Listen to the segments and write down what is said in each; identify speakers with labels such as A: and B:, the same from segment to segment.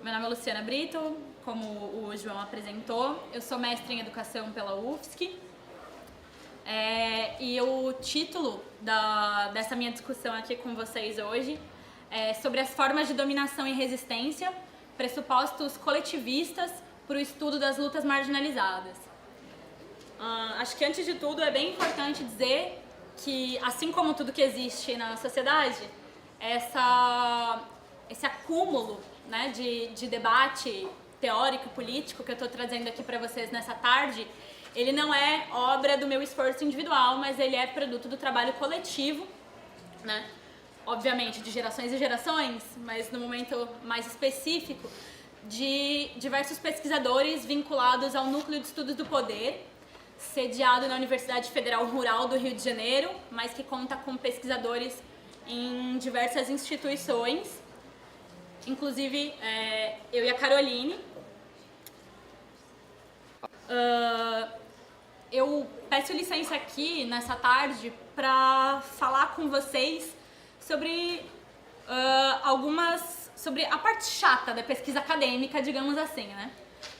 A: Meu nome é Luciana Brito, como o João apresentou, eu sou mestre em Educação pela UFSC. E o título dessa minha discussão aqui com vocês hoje é sobre as formas de dominação e resistência, pressupostos coletivistas para o estudo das lutas marginalizadas. Acho que antes de tudo é bem importante dizer que, assim como tudo que existe na sociedade, esse acúmulo, né, de debate teórico e político que eu estou trazendo aqui para vocês nessa tarde, ele não é obra do meu esforço individual, mas ele é produto do trabalho coletivo, né? Obviamente de gerações e gerações, mas no momento mais específico, de diversos pesquisadores vinculados ao Núcleo de Estudos do Poder, sediado na Universidade Federal Rural do Rio de Janeiro, mas que conta com pesquisadores em diversas instituições, inclusive eu e a Caroline. Eu peço licença aqui nessa tarde para falar com vocês sobre sobre a parte chata da pesquisa acadêmica, digamos assim, né?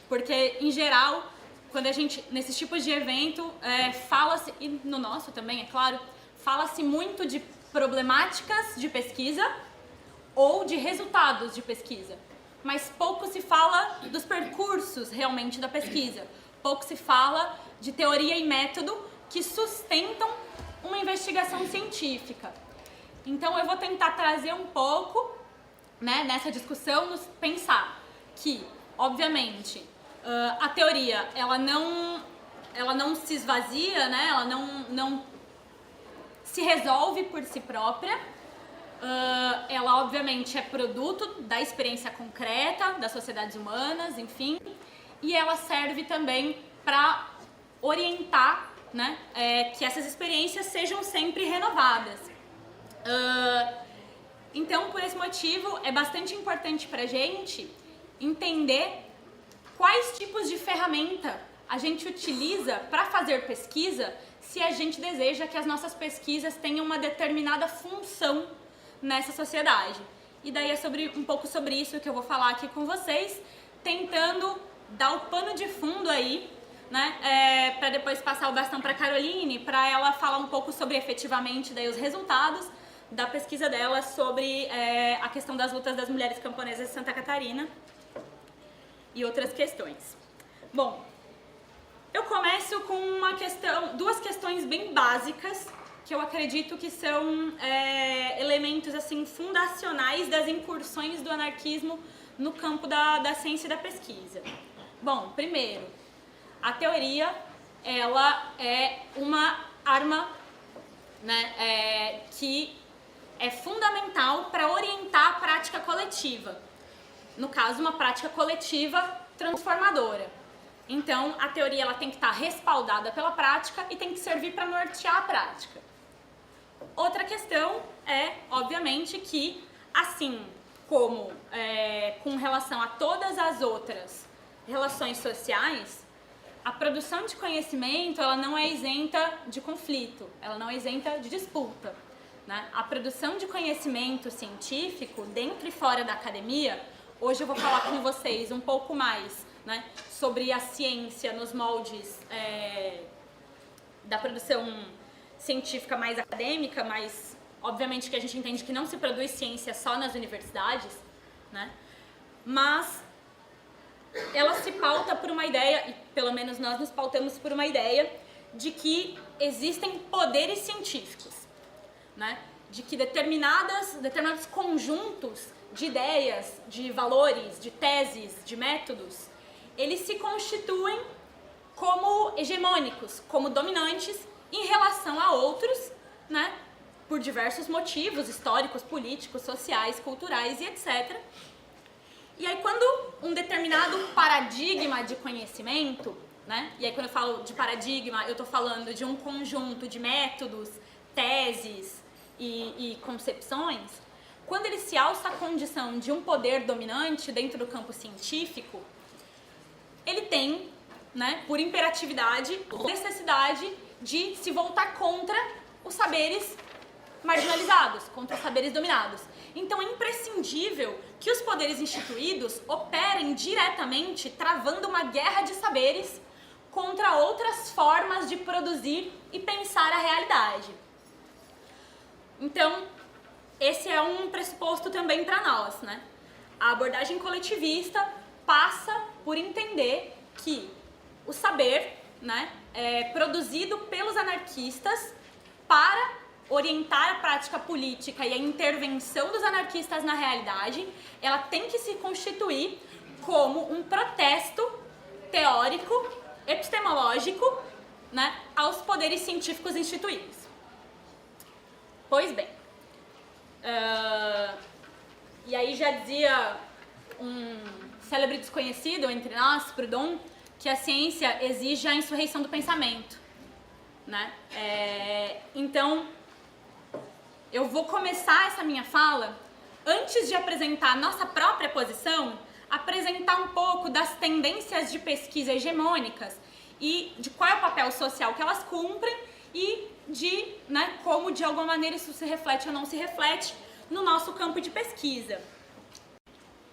A: Porque, em geral, quando a gente, nesses tipos de evento, fala-se, e no nosso também, é claro, fala-se muito de problemáticas de pesquisa ou de resultados de pesquisa, mas pouco se fala dos percursos realmente da pesquisa, pouco se fala de teoria e método que sustentam uma investigação científica. Então eu vou tentar trazer um pouco, né, nessa discussão, pensar que, obviamente, a teoria ela não se esvazia, né, ela não se resolve por si própria. Ela obviamente é produto da experiência concreta das sociedades humanas, enfim, e ela serve também para orientar, né, que essas experiências sejam sempre renovadas. Então, por esse motivo, é bastante importante para a gente entender quais tipos de ferramenta a gente utiliza para fazer pesquisa se a gente deseja que as nossas pesquisas tenham uma determinada função nessa sociedade. E daí é um pouco sobre isso que eu vou falar aqui com vocês, tentando dar o pano de fundo aí, né, para depois passar o bastão para a Caroline, para ela falar um pouco sobre efetivamente daí os resultados da pesquisa dela sobre a questão das lutas das mulheres camponesas de Santa Catarina e outras questões. Bom, eu começo com duas questões bem básicas que eu acredito que são elementos assim fundacionais das incursões do anarquismo no campo da ciência e da pesquisa. Bom, primeiro, a teoria ela é uma arma, né, que é fundamental para orientar a prática coletiva. No caso, uma prática coletiva transformadora. Então, a teoria ela tem que estar respaldada pela prática e tem que servir para nortear a prática. Outra questão é, obviamente, que assim como com relação a todas as outras relações sociais, a produção de conhecimento ela não é isenta de conflito, ela não é isenta de disputa, né? A produção de conhecimento científico dentro e fora da academia, hoje eu vou falar com vocês um pouco mais, né, sobre a ciência nos moldes da produção científica mais acadêmica, mas obviamente que a gente entende que não se produz ciência só nas universidades, né? Mas ela se pauta por uma ideia, e pelo menos nós nos pautamos por uma ideia, de que existem poderes científicos, né? De que determinados conjuntos de ideias, de valores, de teses, de métodos, eles se constituem como hegemônicos, como dominantes em relação a outros, né? Por diversos motivos históricos, políticos, sociais, culturais e etc. E aí quando um determinado paradigma de conhecimento, né? E aí quando eu falo de paradigma, eu estou falando de um conjunto de métodos, teses e concepções, quando ele se alça a condição de um poder dominante dentro do campo científico, ele tem, né, por imperatividade, necessidade de se voltar contra os saberes marginalizados, contra os saberes dominados. Então é imprescindível que os poderes instituídos operem diretamente travando uma guerra de saberes contra outras formas de produzir e pensar a realidade. Então, esse é um pressuposto também para nós, né? A abordagem coletivista passa por entender que o saber, né, é produzido pelos anarquistas para orientar a prática política e a intervenção dos anarquistas na realidade, ela tem que se constituir como um protesto teórico, epistemológico, né, aos poderes científicos instituídos. Pois bem, e aí já dizia um célebre desconhecido entre nós, Proudhon, que a ciência exige a insurreição do pensamento, né? Então, eu vou começar essa minha fala, antes de apresentar a nossa própria posição, apresentar um pouco das tendências de pesquisa hegemônicas e de qual é o papel social que elas cumprem e de, né, como de alguma maneira isso se reflete ou não se reflete no nosso campo de pesquisa.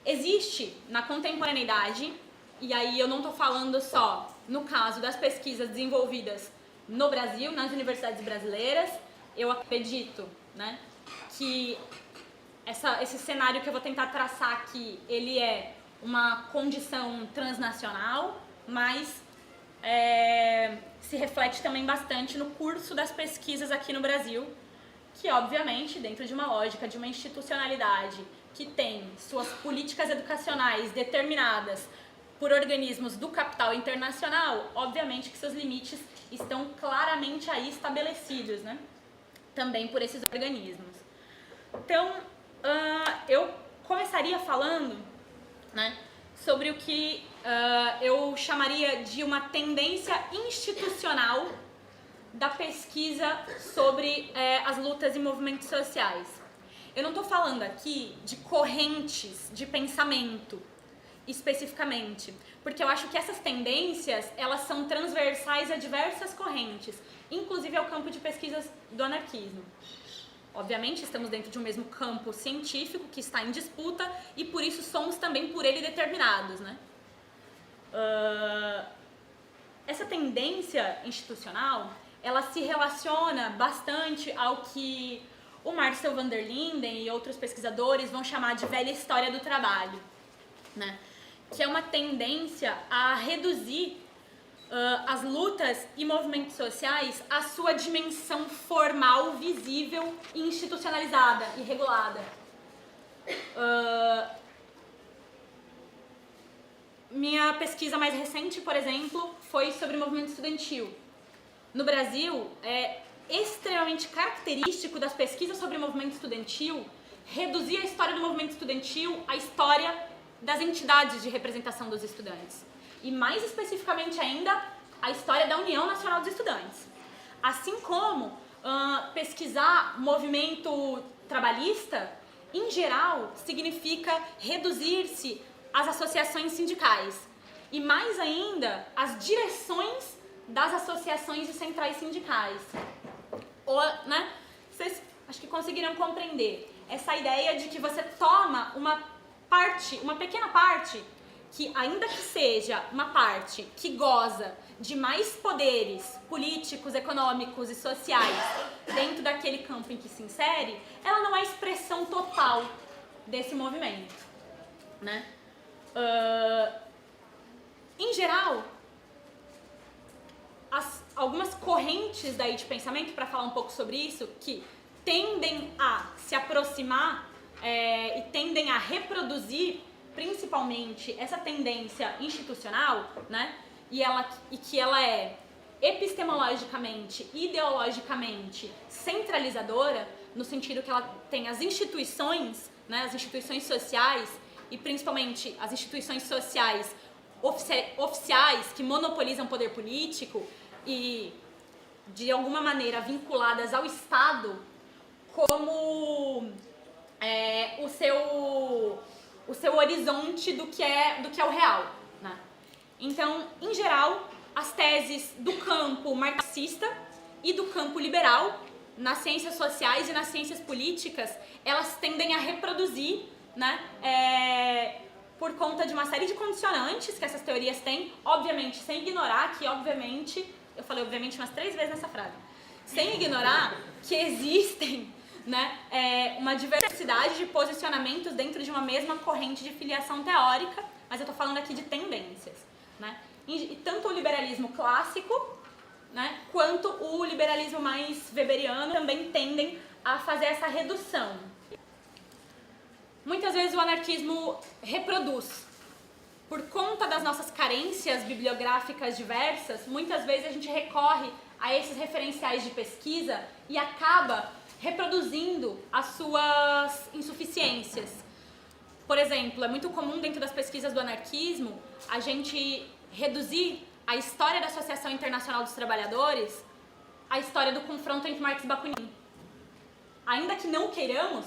A: Existe na contemporaneidade, e aí eu não estou falando só no caso das pesquisas desenvolvidas no Brasil, nas universidades brasileiras, eu acredito, né, que esse cenário que eu vou tentar traçar aqui, ele é uma condição transnacional, mas se reflete também bastante no curso das pesquisas aqui no Brasil, que obviamente dentro de uma lógica de uma institucionalidade que tem suas políticas educacionais determinadas por organismos do capital internacional, obviamente que seus limites estão claramente aí estabelecidos, né? Também por esses organismos. Então, eu começaria falando, né, sobre o que eu chamaria de uma tendência institucional da pesquisa sobre as lutas e movimentos sociais. Eu não estou falando aqui de correntes de pensamento, especificamente, porque eu acho que essas tendências, elas são transversais a diversas correntes, inclusive ao campo de pesquisas do anarquismo. Obviamente, estamos dentro de um mesmo campo científico que está em disputa e por isso somos também por ele determinados, né? Essa tendência institucional, ela se relaciona bastante ao que o Marcel van der Linden e outros pesquisadores vão chamar de velha história do trabalho, né? Que é uma tendência a reduzir as lutas e movimentos sociais à sua dimensão formal, visível e institucionalizada e regulada. Minha pesquisa mais recente, por exemplo, foi sobre o movimento estudantil. No Brasil, é extremamente característico das pesquisas sobre o movimento estudantil reduzir a história do movimento estudantil à história das entidades de representação dos estudantes. E mais especificamente ainda, a história da União Nacional dos Estudantes. Assim como pesquisar movimento trabalhista, em geral, significa reduzir-se às associações sindicais. E mais ainda, às direções das associações e centrais sindicais. Né? Vocês acho que conseguiram compreender essa ideia de que você toma uma pequena parte, que ainda que seja uma parte que goza de mais poderes políticos, econômicos e sociais dentro daquele campo em que se insere, ela não é a expressão total desse movimento, né? Em geral, algumas correntes daí de pensamento, para falar um pouco sobre isso, que tendem a se aproximar e tendem a reproduzir principalmente essa tendência institucional, né? E que ela é epistemologicamente, ideologicamente centralizadora, no sentido que ela tem as instituições, né, as instituições sociais e principalmente as instituições sociais oficiais que monopolizam o poder político e de alguma maneira vinculadas ao Estado como o seu horizonte do que é o real, né? Então, em geral, as teses do campo marxista e do campo liberal, nas ciências sociais e nas ciências políticas, elas tendem a reproduzir, né, por conta de uma série de condicionantes que essas teorias têm, obviamente, sem ignorar que, obviamente, eu falei obviamente umas 3 vezes nessa frase, sem ignorar que existem, né, uma diversidade de posicionamentos dentro de uma mesma corrente de filiação teórica, mas eu estou falando aqui de tendências, né, e tanto o liberalismo clássico, né, quanto o liberalismo mais weberiano também tendem a fazer essa redução. Muitas vezes o anarquismo reproduz. Por conta das nossas carências bibliográficas diversas, muitas vezes a gente recorre a esses referenciais de pesquisa e acaba reproduzindo as suas insuficiências. Por exemplo, é muito comum dentro das pesquisas do anarquismo a gente reduzir a história da Associação Internacional dos Trabalhadores à história do confronto entre Marx e Bakunin. Ainda que não queiramos,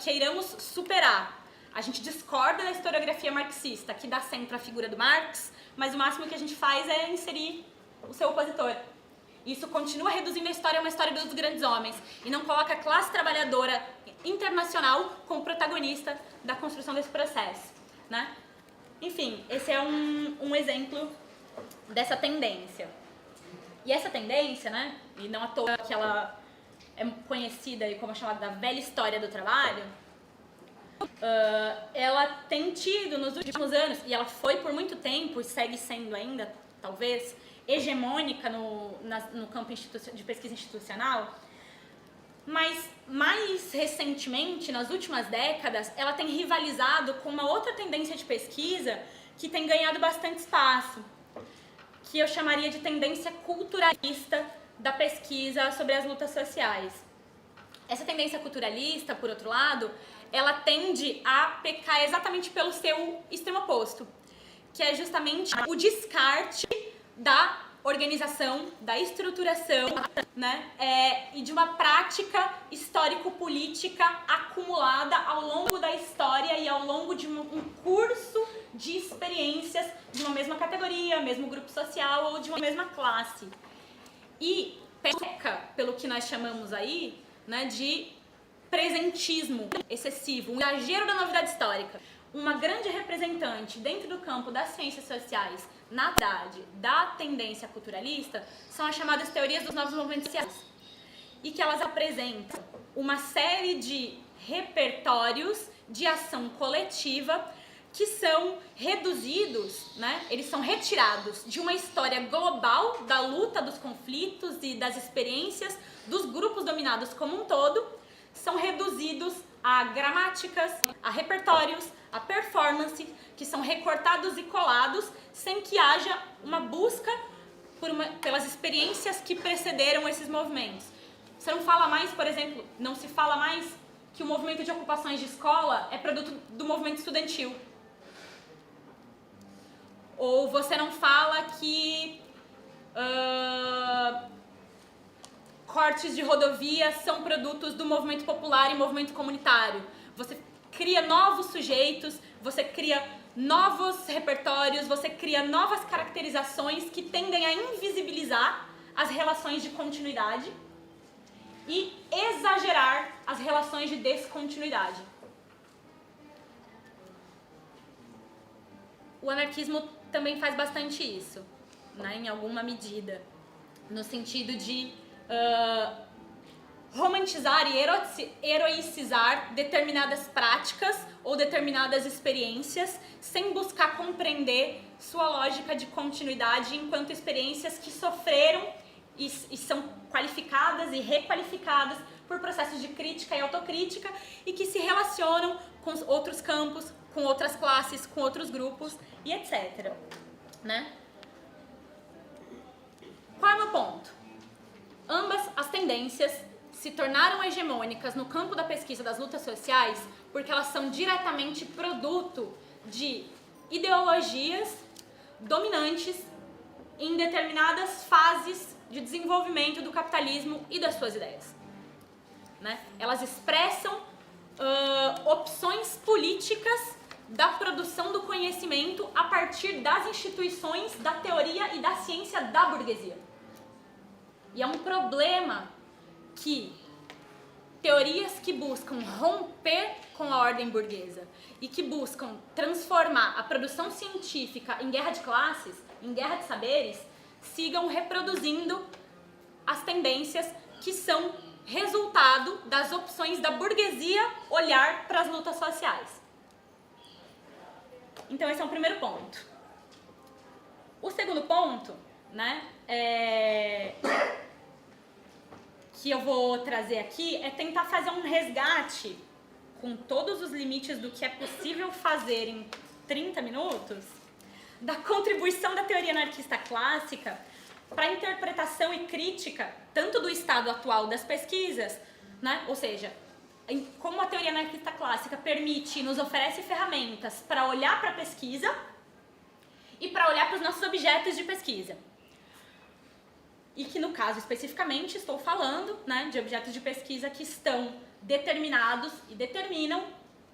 A: queiramos superar. A gente discorda da historiografia marxista, que dá centro à figura do Marx, mas o máximo que a gente faz é inserir o seu opositor. Isso continua reduzindo a história a uma história dos grandes homens e não coloca a classe trabalhadora internacional como protagonista da construção desse processo, né? Enfim, esse é um exemplo dessa tendência. E essa tendência, né, e não à toa que ela é conhecida como é chamada da velha história do trabalho, ela tem tido nos últimos anos, e ela foi por muito tempo e segue sendo ainda, talvez, hegemônica no campo de pesquisa institucional, mas mais recentemente, nas últimas décadas, ela tem rivalizado com uma outra tendência de pesquisa que tem ganhado bastante espaço, que eu chamaria de tendência culturalista da pesquisa sobre as lutas sociais. Essa tendência culturalista, por outro lado, ela tende a pecar exatamente pelo seu extremo oposto, que é justamente o descarte da organização, da estruturação, né, e de uma prática histórico-política acumulada ao longo da história e ao longo de um curso de experiências de uma mesma categoria, mesmo grupo social ou de uma mesma classe. E peca pelo que nós chamamos aí, né, de presentismo excessivo, um exagero da novidade histórica. Uma grande representante dentro do campo das ciências sociais, na verdade, da tendência culturalista, são as chamadas teorias dos novos movimentos sociais. E que elas apresentam uma série de repertórios de ação coletiva que são reduzidos, né? Eles são retirados de uma história global da luta, dos conflitos e das experiências dos grupos dominados como um todo, são reduzidos a gramáticas, a repertórios, a performance, que são recortados e colados sem que haja uma busca pelas experiências que precederam esses movimentos. Você não fala mais, por exemplo, não se fala mais que o movimento de ocupações de escola é produto do movimento estudantil. Ou você não fala que cortes de rodovias são produtos do movimento popular e movimento comunitário. Você cria novos sujeitos, você cria novos repertórios, você cria novas caracterizações que tendem a invisibilizar as relações de continuidade e exagerar as relações de descontinuidade. O anarquismo também faz bastante isso, né, em alguma medida, no sentido de romantizar e heroicizar determinadas práticas ou determinadas experiências sem buscar compreender sua lógica de continuidade enquanto experiências que sofreram e são qualificadas e requalificadas por processos de crítica e autocrítica e que se relacionam com outros campos, com outras classes, com outros grupos e etc. Né? Qual é o meu ponto? Ambas as tendências se tornaram hegemônicas no campo da pesquisa das lutas sociais porque elas são diretamente produto de ideologias dominantes em determinadas fases de desenvolvimento do capitalismo e das suas ideias. Né? Elas expressam opções políticas da produção do conhecimento a partir das instituições, da teoria e da ciência da burguesia. E é um problema que teorias que buscam romper com a ordem burguesa e que buscam transformar a produção científica em guerra de classes, em guerra de saberes, sigam reproduzindo as tendências que são resultado das opções da burguesia olhar para as lutas sociais. Então esse é o primeiro ponto. O segundo ponto, né, que eu vou trazer aqui é tentar fazer um resgate com todos os limites do que é possível fazer em 30 minutos da contribuição da teoria anarquista clássica para a interpretação e crítica tanto do estado atual das pesquisas, né? Ou seja, como a teoria anarquista clássica permite, nos oferece ferramentas para olhar para a pesquisa e para olhar para os nossos objetos de pesquisa. E que no caso especificamente estou falando, né, de objetos de pesquisa que estão determinados e determinam,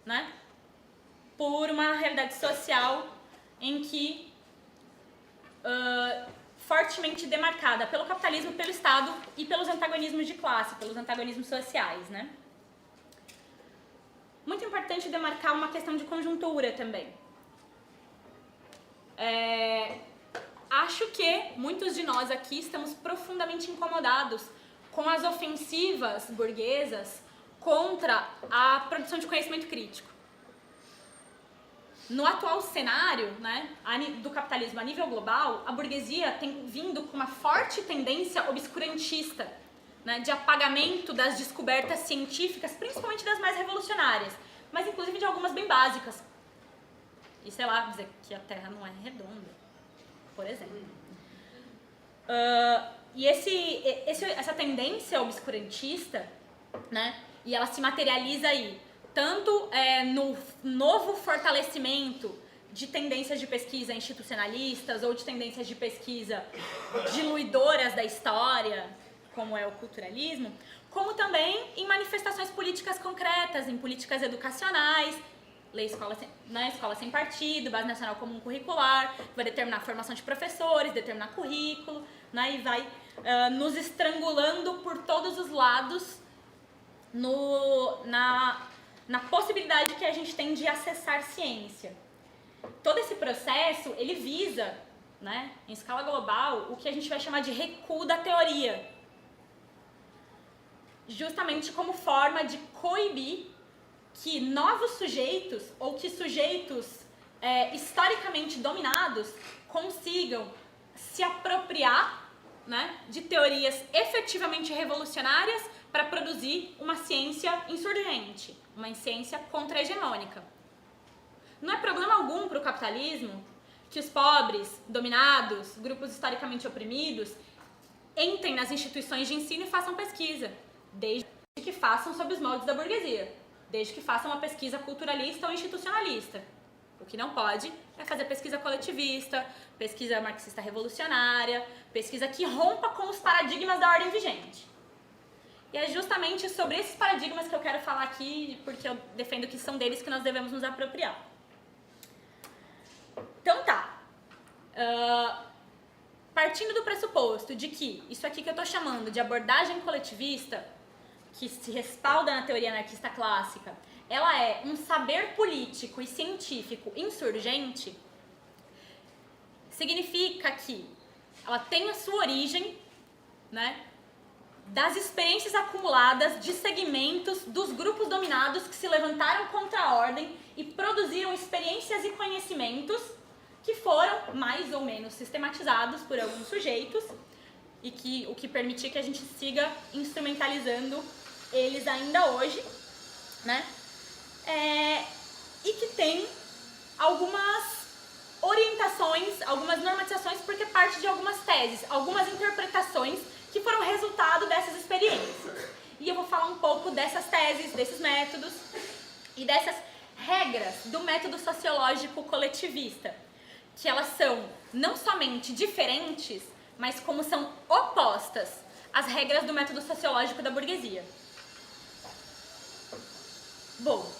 A: né, por uma realidade social em que fortemente demarcada pelo capitalismo, pelo Estado e pelos antagonismos de classe, pelos antagonismos sociais, né? Muito importante demarcar uma questão de conjuntura também. Acho que muitos de nós aqui estamos profundamente incomodados com as ofensivas burguesas contra a produção de conhecimento crítico. No atual cenário, né, do capitalismo a nível global, a burguesia tem vindo com uma forte tendência obscurantista, né, de apagamento das descobertas científicas, principalmente das mais revolucionárias, mas inclusive de algumas bem básicas. E sei lá, dizer que a Terra não é redonda, por exemplo. E essa tendência obscurantista, né, e ela se materializa aí, tanto no novo fortalecimento de tendências de pesquisa institucionalistas ou de tendências de pesquisa diluidoras da história, como é o culturalismo, como também em manifestações políticas concretas, em políticas educacionais, lei escola sem partido, base nacional comum curricular, que vai determinar a formação de professores, determinar currículo, né, e vai nos estrangulando por todos os lados na possibilidade que a gente tem de acessar ciência. Todo esse processo, ele visa, né, em escala global, o que a gente vai chamar de recuo da teoria, justamente como forma de coibir que novos sujeitos, ou que sujeitos historicamente dominados, consigam se apropriar, né, de teorias efetivamente revolucionárias para produzir uma ciência insurgente, uma ciência contra-hegemônica. Não é problema algum para o capitalismo que os pobres, dominados, grupos historicamente oprimidos, entrem nas instituições de ensino e façam pesquisa, desde que façam sob os moldes da burguesia, desde que façam uma pesquisa culturalista ou institucionalista. O que não pode é fazer pesquisa coletivista, pesquisa marxista revolucionária, pesquisa que rompa com os paradigmas da ordem vigente. E é justamente sobre esses paradigmas que eu quero falar aqui, porque eu defendo que são deles que nós devemos nos apropriar. Então tá. Partindo do pressuposto de que isso aqui que eu estou chamando de abordagem coletivista, que se respalda na teoria anarquista clássica, ela é um saber político e científico insurgente, significa que ela tem a sua origem, né, das experiências acumuladas de segmentos dos grupos dominados que se levantaram contra a ordem e produziram experiências e conhecimentos que foram mais ou menos sistematizados por alguns sujeitos e o que permitiu que a gente siga instrumentalizando eles ainda hoje, né? E que tem algumas orientações, algumas normatizações, porque parte de algumas teses, algumas interpretações que foram resultado dessas experiências. E eu vou falar um pouco dessas teses, desses métodos e dessas regras do método sociológico coletivista, que elas são não somente diferentes, mas como são opostas às regras do método sociológico da burguesia. Bom,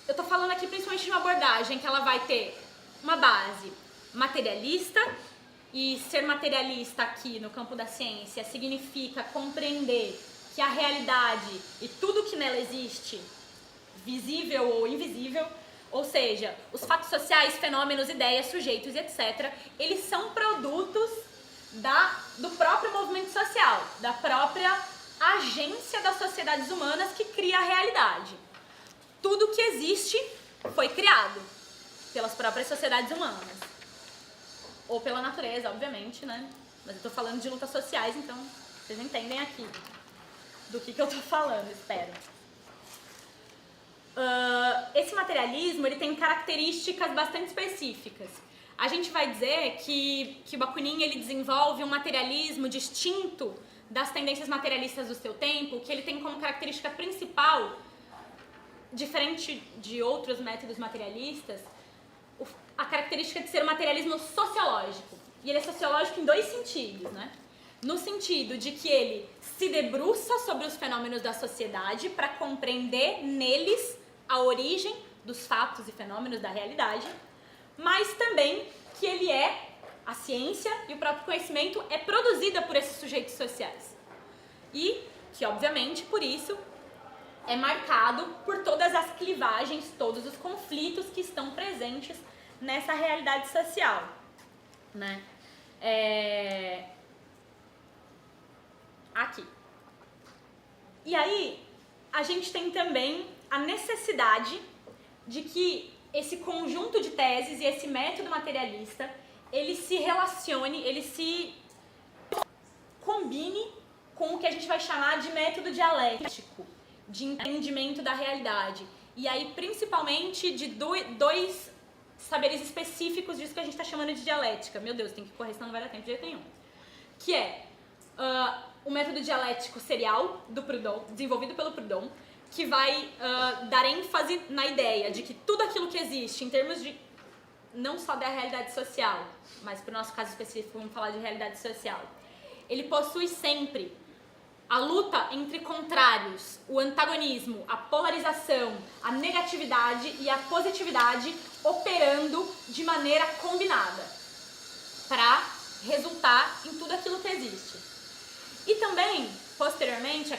A: eu tô falando aqui principalmente de uma abordagem que ela vai ter uma base materialista, E ser materialista aqui no campo da ciência significa compreender que a realidade e tudo que nela existe, visível ou invisível, ou seja, os fatos sociais, fenômenos, ideias, sujeitos e etc., eles são produtos do próprio movimento social, da própria agência das sociedades humanas que cria a realidade. Tudo que existe foi criado pelas próprias sociedades humanas. Ou pela natureza, obviamente, né? Mas eu tô falando de lutas sociais, então vocês entendem aqui do que eu tô falando, espero. Esse materialismo, ele tem características bastante específicas. A gente vai dizer que o Bakunin, ele desenvolve um materialismo distinto das tendências materialistas do seu tempo, que ele tem como característica principal, diferente de outros métodos materialistas, a característica de ser um materialismo sociológico. E ele é sociológico em dois sentidos, né? No sentido de que ele se debruça sobre os fenômenos da sociedade para compreender neles a origem dos fatos e fenômenos da realidade, mas também que a ciência e o próprio conhecimento é produzida por esses sujeitos sociais. E que, obviamente, por isso, é marcado por todas as clivagens, todos os conflitos que estão presentes nessa realidade social, né? Aqui. E aí, a gente tem também a necessidade de que esse conjunto de teses e esse método materialista, ele se relacione, ele se combine com o que a gente vai chamar de método dialético, de entendimento da realidade. E aí, principalmente, de dois saberes específicos disso que a gente está chamando de dialética. Meu Deus, tem que correr, senão não vai dar tempo de jeito nenhum. Que é o método dialético serial do Proudhon, desenvolvido pelo Proudhon, que vai dar ênfase na ideia de que tudo aquilo que existe, em termos de não só da realidade social, mas para o nosso caso específico, vamos falar de realidade social, ele possui sempre a luta entre contrários, o antagonismo, a polarização, a negatividade e a positividade operando de maneira combinada para resultar em tudo aquilo que existe. E também, posteriormente,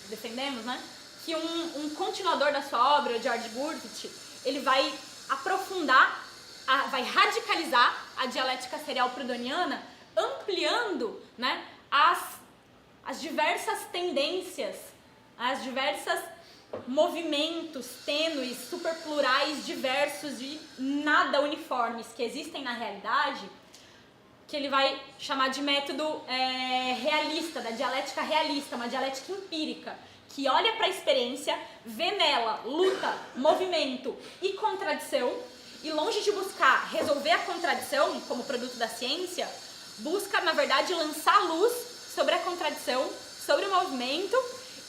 A: defendemos, né, que um continuador da sua obra, o George Gurdjieff, ele vai aprofundar, vai radicalizar a dialética serial proudhoniana, ampliando, né, as diversas tendências, as diversas movimentos tênues, superplurais, diversos e nada uniformes que existem na realidade, que ele vai chamar de método realista, da dialética realista, uma dialética empírica, que olha para a experiência, vê nela luta, movimento e contradição, e longe de buscar resolver a contradição como produto da ciência, busca, na verdade, lançar luz sobre a contradição, sobre o movimento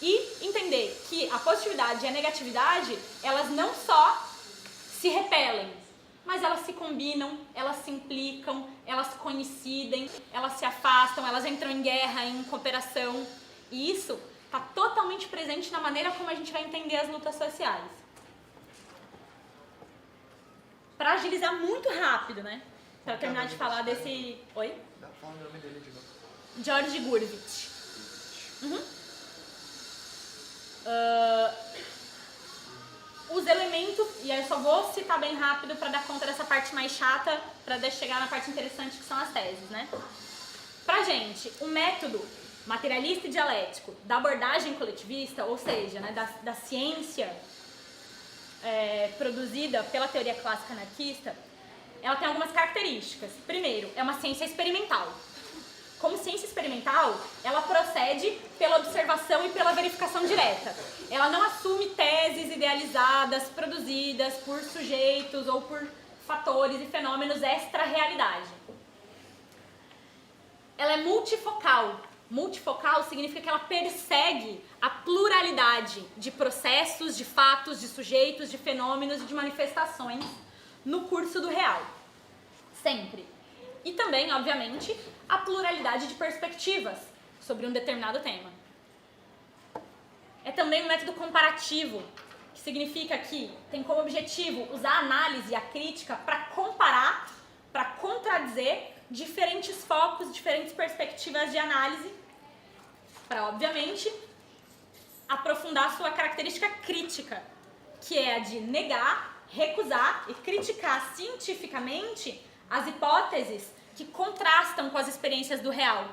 A: e entender que a positividade e a negatividade, elas não só se repelem, mas elas se combinam, elas se implicam, elas coincidem, elas se afastam, elas entram em guerra, em cooperação. E isso está totalmente presente na maneira como a gente vai entender as lutas sociais. Para agilizar muito rápido, né? Para terminar de falar desse... Oi?
B: Dá pra falar o nome dele de novo.
A: George Gurdjieff. Os elementos, e aí eu só vou citar bem rápido para dar conta dessa parte mais chata, para chegar na parte interessante que são as teses, né? Pra gente, o método materialista e dialético da abordagem coletivista, ou seja, né, da ciência produzida pela teoria clássica anarquista, ela tem algumas características. Primeiro, é uma ciência experimental. Como ciência experimental, ela procede pela observação e pela verificação direta. Ela não assume teses idealizadas, produzidas por sujeitos ou por fatores e fenômenos extra-realidade. Ela é multifocal. Multifocal significa que ela persegue a pluralidade de processos, de fatos, de sujeitos, de fenômenos e de manifestações no curso do real. Sempre. E também, obviamente, a pluralidade de perspectivas sobre um determinado tema. É também um método comparativo, que significa que tem como objetivo usar a análise e a crítica para comparar, para contradizer diferentes focos, diferentes perspectivas de análise, para, obviamente, aprofundar sua característica crítica, que é a de negar, recusar e criticar cientificamente as hipóteses que contrastam com as experiências do real.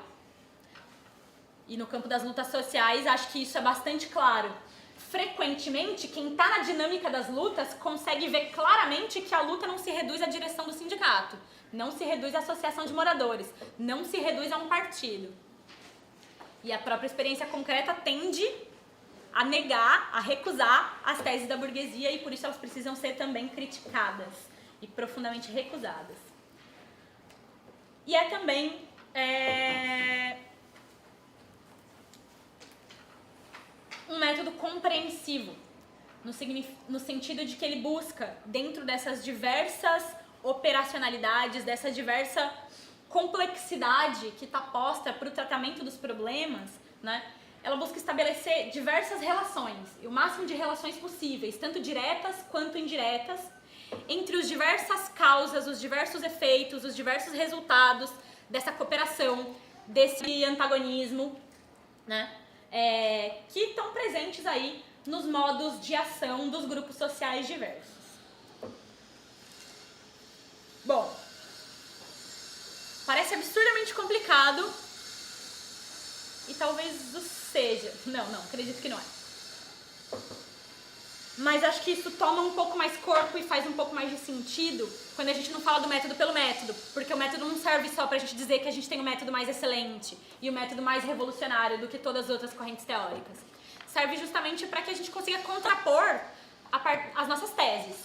A: E no campo das lutas sociais, acho que isso é bastante claro. Frequentemente, quem está na dinâmica das lutas consegue ver claramente que a luta não se reduz à direção do sindicato, não se reduz à associação de moradores, não se reduz a um partido. E a própria experiência concreta tende a negar, a recusar as teses da burguesia, e por isso elas precisam ser também criticadas e profundamente recusadas. E é também um método compreensivo, no sentido de que ele busca, dentro dessas diversas operacionalidades, dessa diversa complexidade que está posta para o tratamento dos problemas, né? Ela busca estabelecer diversas relações, e o máximo de relações possíveis, tanto diretas quanto indiretas, entre as diversas causas, os diversos efeitos, os diversos resultados dessa cooperação, desse antagonismo, né? Que estão presentes aí nos modos de ação dos grupos sociais diversos. Bom, parece absurdamente complicado e talvez o seja. Não, acredito que não é. Mas acho que isso toma um pouco mais corpo e faz um pouco mais de sentido quando a gente não fala do método pelo método, porque o método não serve só pra gente dizer que a gente tem o método mais excelente e o método mais revolucionário do que todas as outras correntes teóricas. Serve justamente para que a gente consiga contrapor as nossas teses.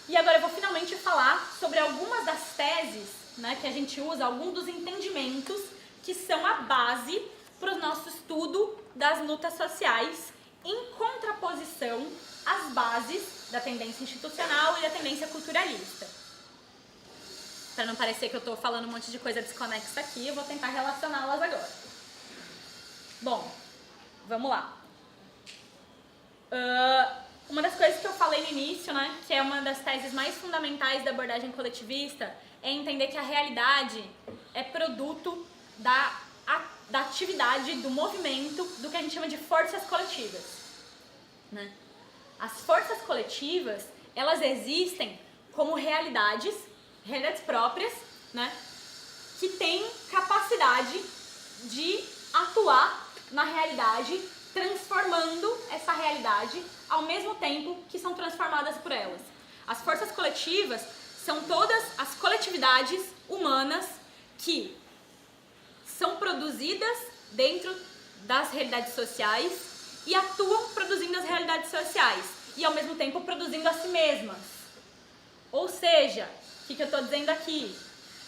A: E agora eu vou finalmente falar sobre algumas das teses, né, que a gente usa, alguns dos entendimentos que são a base para o nosso estudo das lutas sociais, em contraposição às bases da tendência institucional e da tendência culturalista. Para não parecer que eu estou falando um monte de coisa desconexa aqui, eu vou tentar relacioná-las agora. Bom, vamos lá. Uma das coisas que eu falei no início, né, que é uma das teses mais fundamentais da abordagem coletivista, é entender que a realidade é produto da atividade, do movimento, do que a gente chama de forças coletivas, né? As forças coletivas, elas existem como realidades próprias, né? Que têm capacidade de atuar na realidade, transformando essa realidade ao mesmo tempo que são transformadas por elas. As forças coletivas são todas as coletividades humanas que são produzidas dentro das realidades sociais e atuam produzindo as realidades sociais e ao mesmo tempo produzindo a si mesmas. Ou seja, o que eu estou dizendo aqui?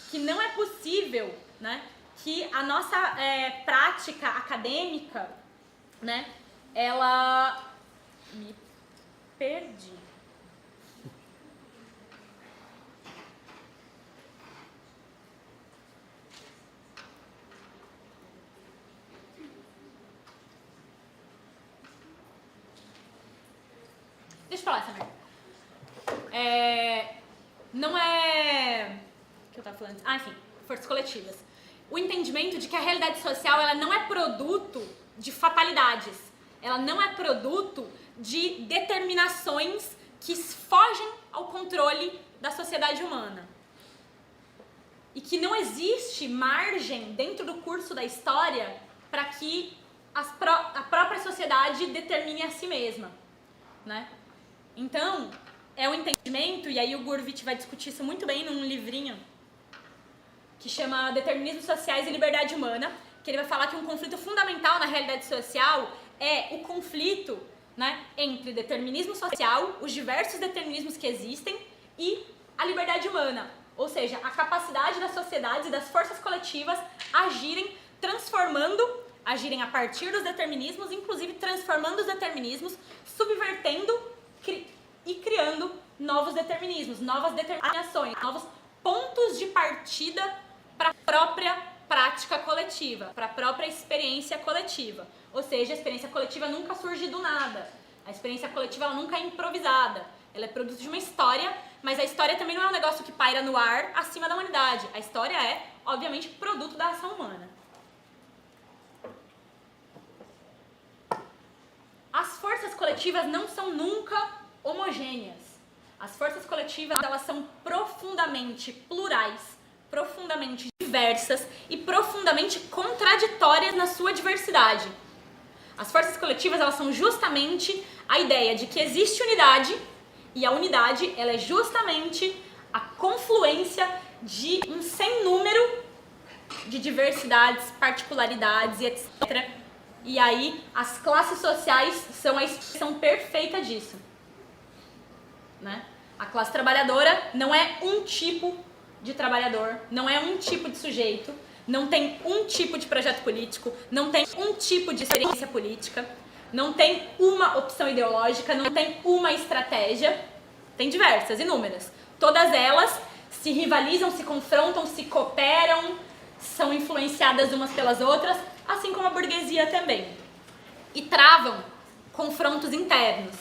A: Que não é possível, né, que a nossa prática acadêmica, né, ela... Me perdi. Deixa eu falar, Samir. Não é... O que eu tava falando? Enfim, forças coletivas. O entendimento de que a realidade social, ela não é produto de fatalidades. Ela não é produto de determinações que fogem ao controle da sociedade humana. E que não existe margem dentro do curso da história para que a própria sociedade determine a si mesma, né? Então, é um entendimento, e aí o Gurvitch vai discutir isso muito bem num livrinho que chama Determinismos Sociais e Liberdade Humana, que ele vai falar que um conflito fundamental na realidade social é o conflito, né, entre determinismo social, os diversos determinismos que existem, e a liberdade humana, ou seja, a capacidade das sociedades e das forças coletivas agirem a partir dos determinismos, inclusive transformando os determinismos, subvertendo e criando novos determinismos, novas determinações, novos pontos de partida para a própria prática coletiva, para a própria experiência coletiva. Ou seja, a experiência coletiva nunca surge do nada. A experiência coletiva ela nunca é improvisada. Ela é produto de uma história, mas a história também não é um negócio que paira no ar acima da humanidade. A história é, obviamente, produto da ação humana. As forças coletivas não são nunca homogêneas. As forças coletivas, elas são profundamente plurais, profundamente diversas e profundamente contraditórias na sua diversidade. As forças coletivas, elas são justamente a ideia de que existe unidade, e a unidade, ela é justamente a confluência de um sem número de diversidades, particularidades e etc. E aí, as classes sociais são a expressão perfeita disso, né? A classe trabalhadora não é um tipo de trabalhador, não é um tipo de sujeito, não tem um tipo de projeto político, não tem um tipo de experiência política, não tem uma opção ideológica, não tem uma estratégia, tem diversas, inúmeras. Todas elas se rivalizam, se confrontam, se cooperam, são influenciadas umas pelas outras, assim como a burguesia também. E travam confrontos internos.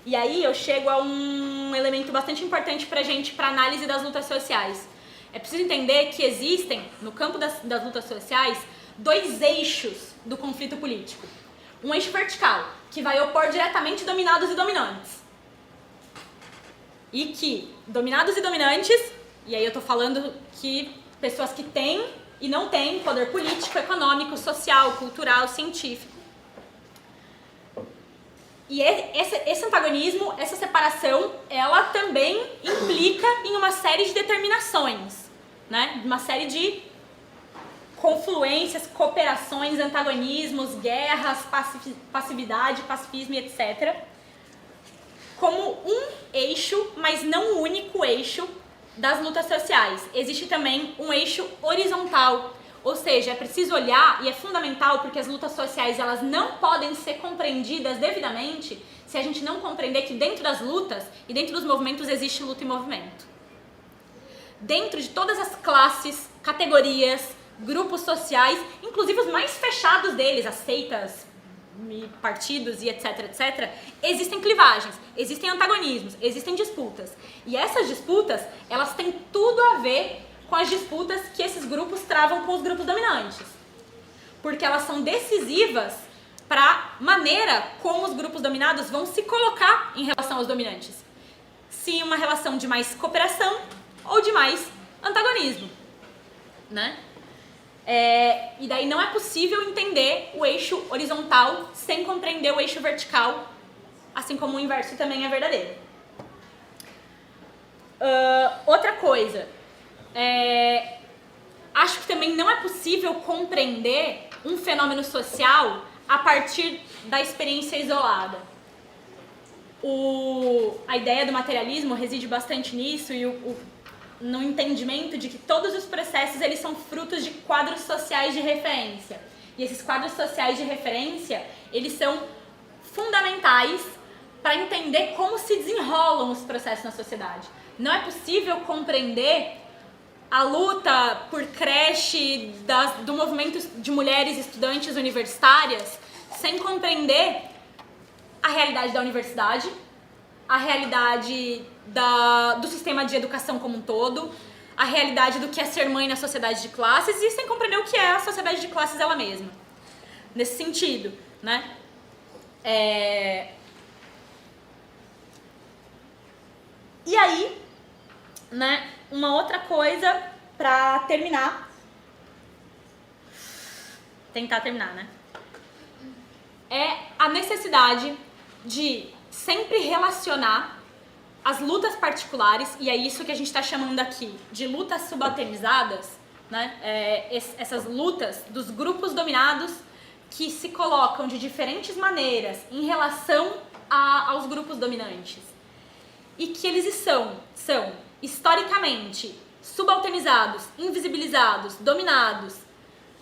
A: E aí eu chego a um elemento bastante importante pra gente, pra análise das lutas sociais. É preciso entender que existem, no campo das lutas sociais, dois eixos do conflito político. Um eixo vertical, que vai opor diretamente dominados e dominantes. E que dominados e dominantes, e aí eu tô falando que pessoas que têm e não têm poder político, econômico, social, cultural, científico. E esse antagonismo, essa separação, ela também implica em uma série de determinações, né? Uma série de confluências, cooperações, antagonismos, guerras, passividade, pacifismo e etc. Como um eixo, mas não o único eixo das lutas sociais. Existe também um eixo horizontal, ou seja, é preciso olhar, e é fundamental porque as lutas sociais elas não podem ser compreendidas devidamente se a gente não compreender que dentro das lutas e dentro dos movimentos existe luta e movimento. Dentro de todas as classes, categorias, grupos sociais, inclusive os mais fechados deles, as seitas, partidos e etc, etc, existem clivagens, existem antagonismos, existem disputas. E essas disputas, elas têm tudo a ver com as disputas que esses grupos travam com os grupos dominantes. Porque elas são decisivas para a maneira como os grupos dominados vão se colocar em relação aos dominantes. Se uma relação de mais cooperação ou de mais antagonismo, né? E daí não é possível entender o eixo horizontal sem compreender o eixo vertical, assim como o inverso também é verdadeiro. Outra coisa, acho que também não é possível compreender um fenômeno social a partir da experiência isolada. A ideia do materialismo reside bastante nisso e no entendimento de que todos os processos eles são frutos de quadros sociais de referência. E esses quadros sociais de referência, eles são fundamentais para entender como se desenrolam os processos na sociedade. Não é possível compreender a luta por creche do movimento de mulheres estudantes universitárias sem compreender a realidade da universidade, a realidade do sistema de educação como um todo, a realidade do que é ser mãe na sociedade de classes e sem compreender o que é a sociedade de classes ela mesma. Nesse sentido, né? E aí, né, uma outra coisa pra terminar. Tentar terminar, né? É a necessidade de sempre relacionar as lutas particulares, e é isso que a gente está chamando aqui de lutas subalternizadas, né? Essas lutas dos grupos dominados que se colocam de diferentes maneiras em relação aos grupos dominantes. E que eles são historicamente subalternizados, invisibilizados, dominados,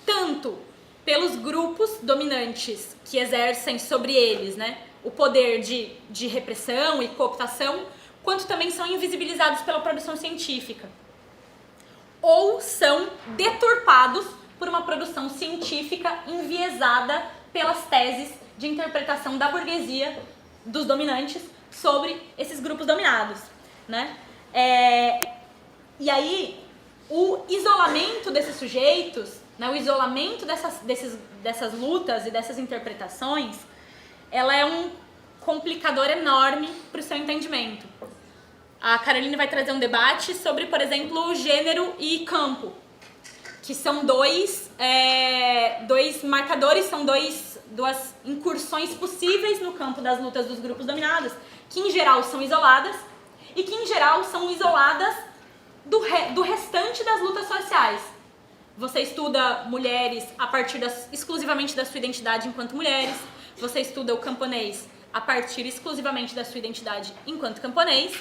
A: tanto pelos grupos dominantes que exercem sobre eles, né, o poder de repressão e cooptação, quanto também são invisibilizados pela produção científica. Ou são deturpados por uma produção científica enviesada pelas teses de interpretação da burguesia, dos dominantes, sobre esses grupos dominados, né? E aí, o isolamento desses sujeitos, né, o isolamento dessas lutas e dessas interpretações, ela é um complicador enorme para o seu entendimento. A Caroline vai trazer um debate sobre, por exemplo, gênero e campo, que são dois marcadores, são duas incursões possíveis no campo das lutas dos grupos dominados, que em geral são isoladas e que em geral são isoladas do restante das lutas sociais. Você estuda mulheres a partir exclusivamente da sua identidade enquanto mulheres, você estuda o camponês a partir exclusivamente da sua identidade enquanto camponês,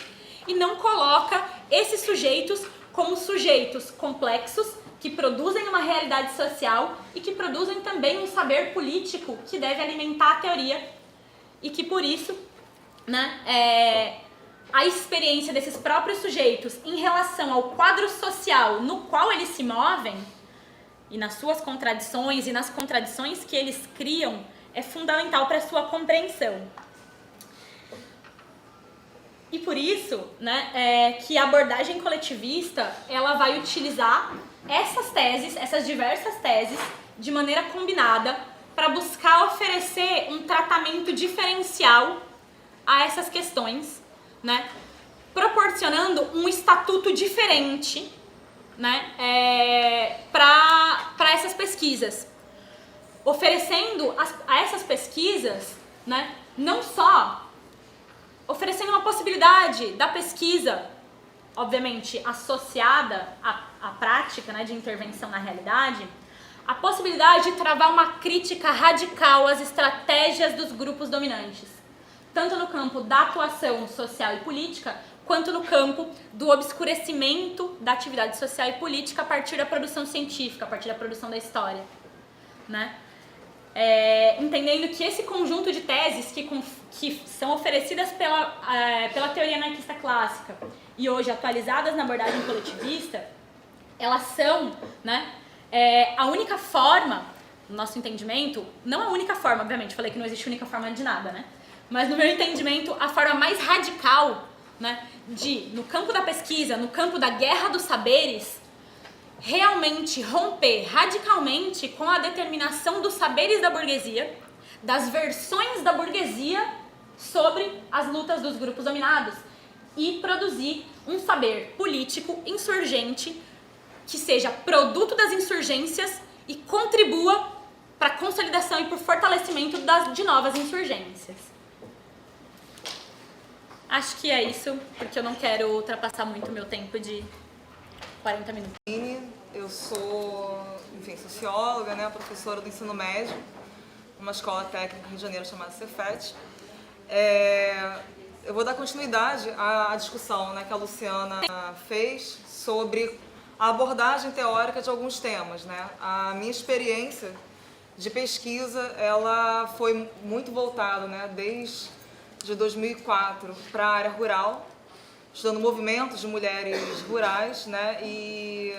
A: e não coloca esses sujeitos como sujeitos complexos que produzem uma realidade social e que produzem também um saber político que deve alimentar a teoria, e que por isso, né, a experiência desses próprios sujeitos em relação ao quadro social no qual eles se movem e nas suas contradições e nas contradições que eles criam é fundamental para a sua compreensão. E por isso, né, que a abordagem coletivista ela vai utilizar essas teses, essas diversas teses, de maneira combinada para buscar oferecer um tratamento diferencial a essas questões, né, proporcionando um estatuto diferente, né, para essas pesquisas, oferecendo a essas pesquisas, né, não só oferecendo uma possibilidade da pesquisa, obviamente associada à prática, né, de intervenção na realidade, a possibilidade de travar uma crítica radical às estratégias dos grupos dominantes, tanto no campo da atuação social e política, quanto no campo do obscurecimento da atividade social e política a partir da produção científica, a partir da produção da história, né? Entendendo que esse conjunto de teses que são oferecidas pela teoria anarquista clássica e hoje atualizadas na abordagem coletivista, elas são, né, a única forma, no nosso entendimento, não a única forma, obviamente, falei que não existe única forma de nada, né? Mas no meu entendimento, a forma mais radical, né, no campo da pesquisa, no campo da guerra dos saberes, realmente romper radicalmente com a determinação dos saberes da burguesia, das versões da burguesia sobre as lutas dos grupos dominados, e produzir um saber político insurgente que seja produto das insurgências e contribua para a consolidação e para o fortalecimento de novas insurgências. Acho que é isso, porque eu não quero ultrapassar muito o meu tempo de 40 minutos.
B: Eu sou, socióloga, né, professora do ensino médio, numa escola técnica no Rio de Janeiro chamada Cefet. Eu vou dar continuidade à discussão, né, que a Luciana fez sobre a abordagem teórica de alguns temas, né? A minha experiência de pesquisa, ela foi muito voltada, né, desde 2004 para a área rural, estudando movimentos de mulheres rurais, né? E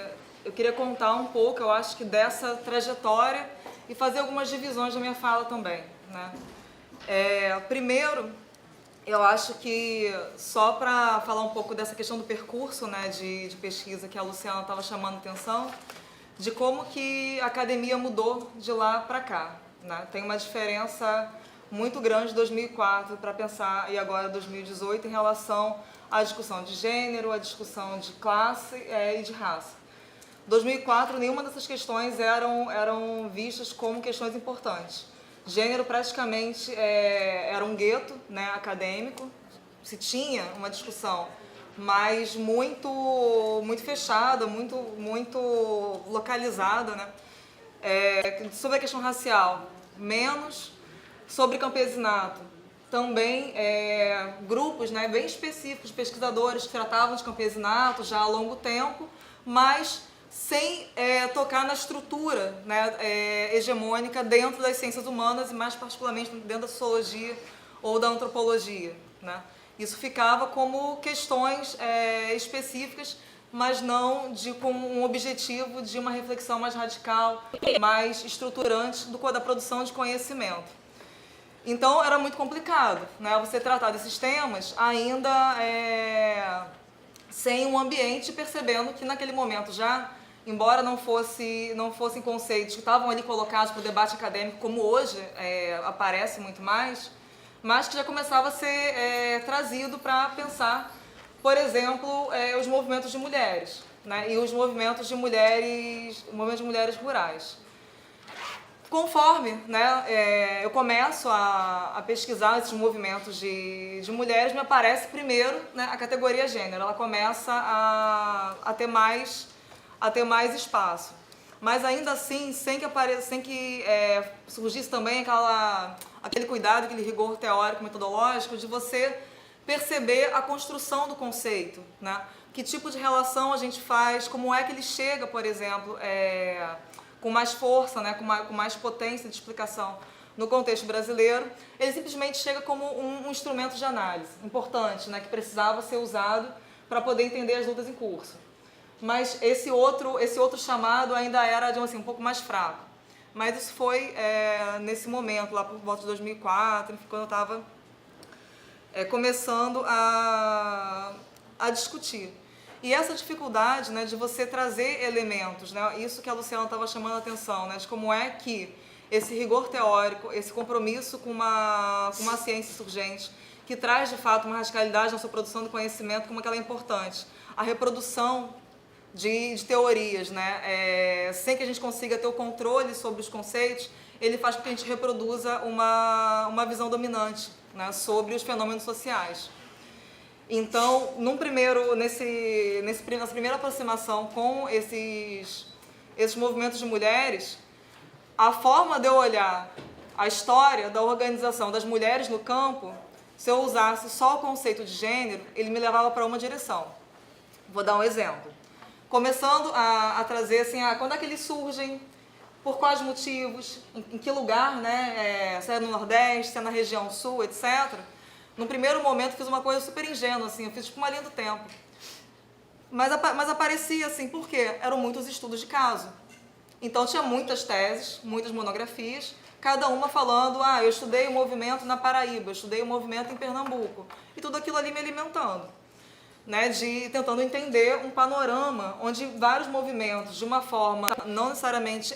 B: eu queria contar um pouco, eu acho que dessa trajetória e fazer algumas divisões da minha fala também, né? Primeiro, eu acho que só para falar um pouco dessa questão do percurso, né, de pesquisa que a Luciana estava chamando atenção, de como que a academia mudou de lá para cá, né? Tem uma diferença muito grande de 2004 para pensar, e agora 2018, em relação à discussão de gênero, à discussão de classe e de raça. 2004, nenhuma dessas questões eram vistas como questões importantes. Gênero praticamente era um gueto, né, acadêmico, se tinha uma discussão, mas muito fechada, muito localizada, né? Sobre a questão racial, menos. Sobre campesinato, também grupos, né, bem específicos, pesquisadores que tratavam de campesinato já há longo tempo, mas sem tocar na estrutura, né, hegemônica dentro das ciências humanas e mais particularmente dentro da sociologia ou da antropologia, né? Isso ficava como questões específicas, mas não com um objetivo de uma reflexão mais radical, mais estruturante da produção de conhecimento. Então era muito complicado, né, você tratar desses temas ainda sem um ambiente, percebendo que naquele momento já, embora não fossem conceitos que estavam ali colocados para o debate acadêmico, como hoje aparece muito mais, mas que já começava a ser trazido para pensar, por exemplo, os movimentos de mulheres, né, e os movimentos de mulheres rurais. Conforme, né, eu começo a pesquisar esses movimentos de mulheres, me aparece primeiro, né, a categoria gênero. Ela começa a ter mais espaço. Mas ainda assim, sem que surgisse também aquele cuidado, aquele rigor teórico, metodológico, de você perceber a construção do conceito, né? Que tipo de relação a gente faz, como é que ele chega, por exemplo, com mais força, né, com mais potência de explicação no contexto brasileiro. Ele simplesmente chega como um instrumento de análise importante, né, que precisava ser usado para poder entender as lutas em curso. Mas esse outro chamado ainda era, digamos assim, um pouco mais fraco. Mas isso foi nesse momento, lá por volta de 2004, quando eu estava começando a discutir. E essa dificuldade, né, de você trazer elementos, né, isso que a Luciana estava chamando a atenção, né, de como é que esse rigor teórico, esse compromisso com uma ciência surgente, que traz de fato uma radicalidade na sua produção do conhecimento, como é que ela é importante. A reprodução de teorias, né, sem que a gente consiga ter o controle sobre os conceitos, ele faz com que a gente reproduza uma visão dominante, né, sobre os fenômenos sociais. Então, nessa primeira aproximação com esses movimentos de mulheres, a forma de eu olhar a história da organização das mulheres no campo, se eu usasse só o conceito de gênero, ele me levava para uma direção. Vou dar um exemplo. Começando a trazer assim, quando é que eles surgem, por quais motivos, em que lugar, né, se é no Nordeste, se é na região Sul, etc. No primeiro momento fiz uma coisa super ingênua, assim, eu fiz tipo uma linha do tempo. Mas aparecia assim, por quê? Eram muitos estudos de caso. Então tinha muitas teses, muitas monografias, cada uma falando, eu estudei o movimento na Paraíba, eu estudei o movimento em Pernambuco. E tudo aquilo ali me alimentando, né, tentando entender um panorama onde vários movimentos, de uma forma não necessariamente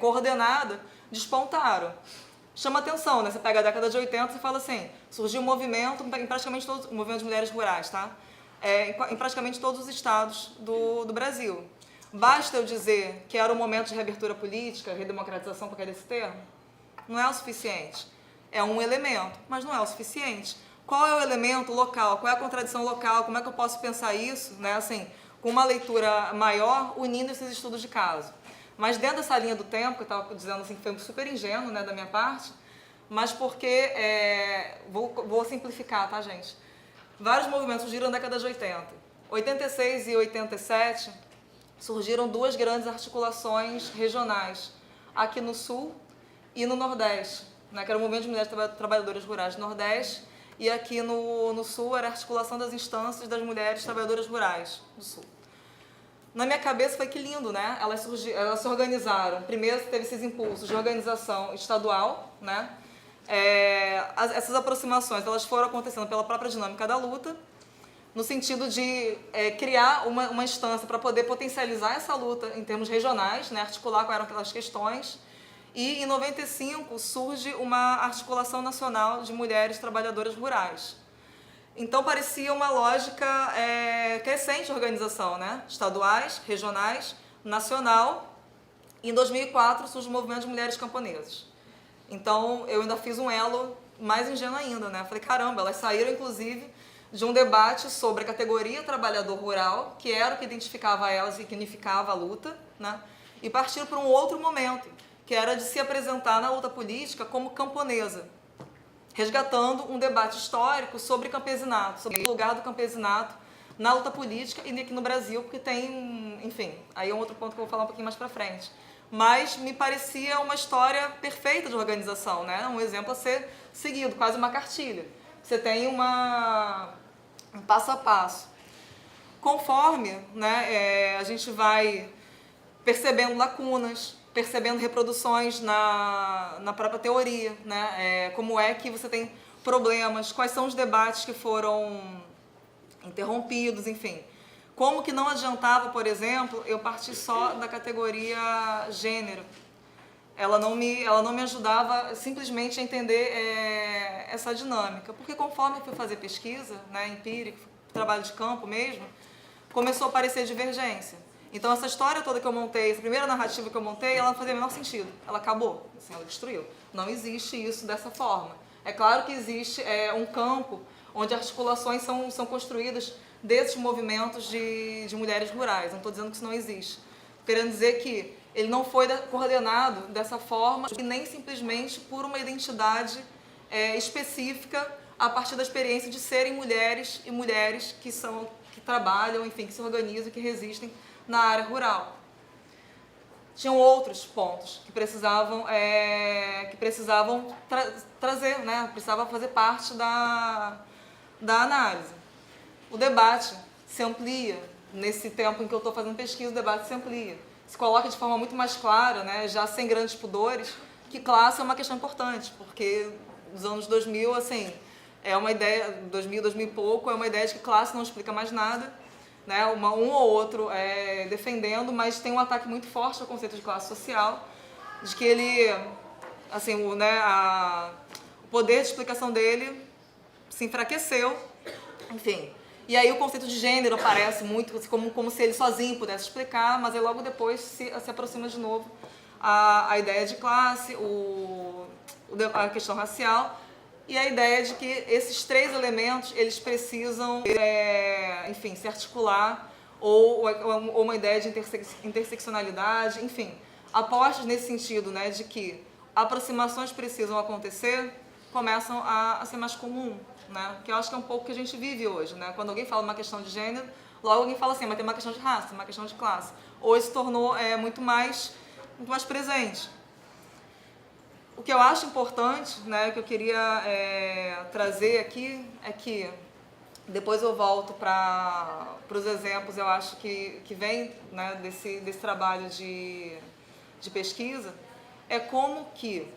B: coordenada, despontaram. Chama atenção, né? Você pega a década de 80 e fala assim, surgiu um movimento em praticamente todos, o movimento de mulheres rurais, tá? Em praticamente todos os estados do Brasil. Basta eu dizer que era um momento de reabertura política, redemocratização, qualquer desse termo? Não é o suficiente. É um elemento, mas não é o suficiente. Qual é o elemento local? Qual é a contradição local? Como é que eu posso pensar isso, né? Assim, com uma leitura maior, unindo esses estudos de caso. Mas dentro dessa linha do tempo, que eu estava dizendo assim, que foi super ingênuo, né, da minha parte, mas porque, vou simplificar, tá, gente? Vários movimentos surgiram na década de 80. 86 e 87 surgiram duas grandes articulações regionais, aqui no Sul e no Nordeste, né, que era o Movimento de Mulheres Trabalhadoras Rurais do Nordeste, e aqui no Sul era a articulação das instâncias das mulheres trabalhadoras rurais do Sul. Na minha cabeça foi que lindo, né? Elas se organizaram. Primeiro teve esses impulsos de organização estadual, né? Essas aproximações, elas foram acontecendo pela própria dinâmica da luta, no sentido de criar uma instância para poder potencializar essa luta em termos regionais, né? Articular quais eram aquelas questões. E em 95 surge uma articulação nacional de mulheres trabalhadoras rurais. Então parecia uma lógica crescente de organização, né? Estaduais, regionais, nacional. E em 2004 surge o movimento de mulheres camponesas. Então eu ainda fiz um elo mais ingênuo ainda, né? Falei, caramba, elas saíram inclusive de um debate sobre a categoria trabalhador rural, que era o que identificava elas e que unificava a luta, né? E partiram para um outro momento, que era de se apresentar na luta política como camponesa, resgatando um debate histórico sobre campesinato, sobre o lugar do campesinato na luta política e aqui no Brasil, porque tem, enfim, aí é um outro ponto que eu vou falar um pouquinho mais pra frente. Mas me parecia uma história perfeita de organização, né? Um exemplo a ser seguido, quase uma cartilha. Você tem um passo a passo. Conforme, né, a gente vai percebendo lacunas, percebendo reproduções na própria teoria, né? Como é que você tem problemas, quais são os debates que foram interrompidos, enfim. Como que não adiantava, por exemplo, eu partir só da categoria gênero. Ela não me ajudava simplesmente a entender essa dinâmica. Porque conforme eu fui fazer pesquisa, né, empírica, trabalho de campo mesmo, começou a aparecer divergência. Então essa história toda que eu montei, essa primeira narrativa que eu montei, ela não fazia o menor sentido. Ela acabou, assim, ela destruiu. Não existe isso dessa forma. É claro que existe um campo onde articulações são construídas desses movimentos de mulheres rurais. Não estou dizendo que isso não existe. Querendo dizer que ele não foi coordenado dessa forma e nem simplesmente por uma identidade específica a partir da experiência de serem mulheres e mulheres que trabalham, enfim, que se organizam, que resistem na área rural. Tinham outros pontos que precisavam trazer, né? Precisava fazer parte da análise. O debate se amplia. Nesse tempo em que eu estou fazendo pesquisa, o debate se amplia. Se coloca de forma muito mais clara, né, já sem grandes pudores, que classe é uma questão importante, porque nos anos 2000, assim, é uma ideia, 2000 e pouco, é uma ideia de que classe não explica mais nada, né, um ou outro defendendo, mas tem um ataque muito forte ao conceito de classe social, de que ele, assim, o poder de explicação dele se enfraqueceu, enfim. E aí o conceito de gênero aparece muito como se ele sozinho pudesse explicar, mas aí logo depois se aproxima de novo a ideia de classe, a questão racial e a ideia de que esses três elementos eles precisam, enfim, se articular ou uma ideia de interseccionalidade, enfim, apostas nesse sentido, né, de que aproximações precisam acontecer, começam a ser mais comum. Né? Que eu acho que é um pouco que a gente vive hoje, né? Quando alguém fala uma questão de gênero, logo alguém fala assim, mas tem uma questão de raça, tem uma questão de classe. Hoje se tornou muito mais presente. O que eu acho importante, né, que eu queria trazer aqui, é que depois eu volto para os exemplos, eu acho que vem, né, desse trabalho de pesquisa, é como que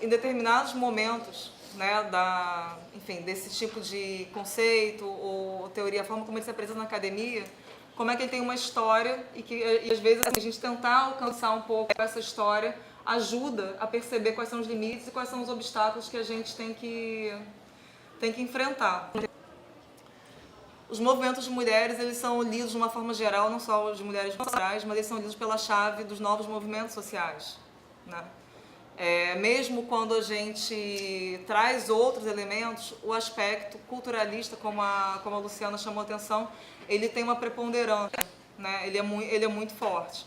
B: em determinados momentos, né, enfim, desse tipo de conceito ou teoria, a forma como ele se apresenta na academia, como é que ele tem uma história e às vezes assim, a gente tentar alcançar um pouco essa história ajuda a perceber quais são os limites e quais são os obstáculos que a gente tem que enfrentar. Os movimentos de mulheres, eles são lidos de uma forma geral, não só os de mulheres sociais, mas eles são lidos pela chave dos novos movimentos sociais, né? Mesmo quando a gente traz outros elementos, o aspecto culturalista, como a Luciana chamou a atenção, ele tem uma preponderância, né? Ele é muito forte.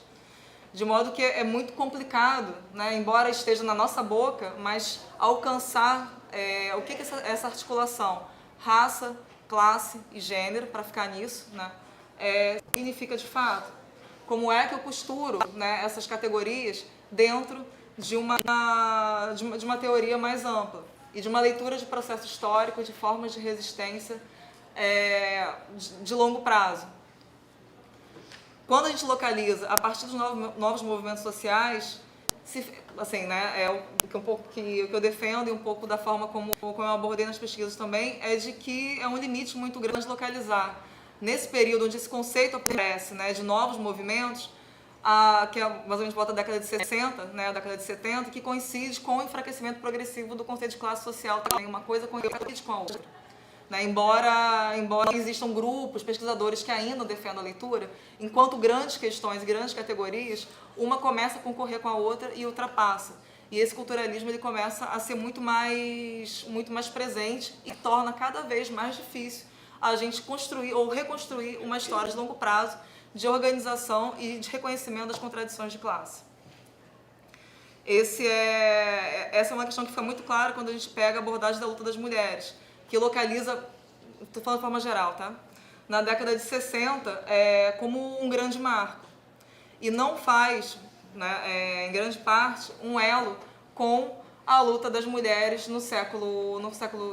B: De modo que é muito complicado, né? Embora esteja na nossa boca, mas alcançar o que essa articulação, raça, classe e gênero, para ficar nisso, né? Significa de fato. Como é que eu costuro, né, essas categorias dentro de uma teoria mais ampla e de uma leitura de processo histórico, de formas de resistência de longo prazo. Quando a gente localiza a partir dos novos movimentos sociais, assim, né, um pouco que eu defendo e um pouco da forma como eu abordei nas pesquisas também, é de que é um limite muito grande localizar. Nesse período onde esse conceito aparece, né, de novos movimentos, que é mais ou menos volta da década de 60, né, a década de 70, que coincide com o enfraquecimento progressivo do conceito de classe social também, uma coisa coincide com a outra. Né, embora existam grupos, pesquisadores que ainda defendam a leitura, enquanto grandes questões e grandes categorias, uma começa a concorrer com a outra e ultrapassa. E esse culturalismo ele começa a ser muito mais presente e torna cada vez mais difícil a gente construir ou reconstruir uma história de longo prazo de organização e de reconhecimento das contradições de classe. Essa é uma questão que fica muito clara quando a gente pega a abordagem da luta das mulheres, que localiza, estou falando de forma geral, tá? Na década de 60 como um grande marco. E não faz, né, em grande parte, um elo com a luta das mulheres no século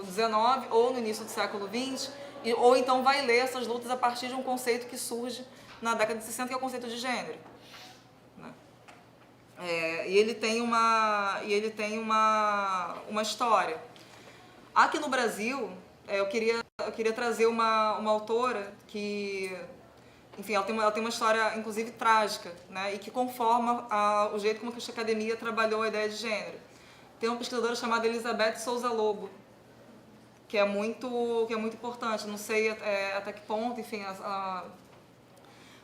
B: XIX ou no início do século XX, ou então vai ler essas lutas a partir de um conceito que surge na década de 60, que é o conceito de gênero. E ele tem uma história. Aqui no Brasil, eu queria trazer uma autora que, enfim, ela tem uma história, inclusive, trágica, né? E que conforma o jeito como a academia trabalhou a ideia de gênero. Tem uma pesquisadora chamada Elizabeth Souza Lobo, que é muito importante. Não sei até que ponto, enfim,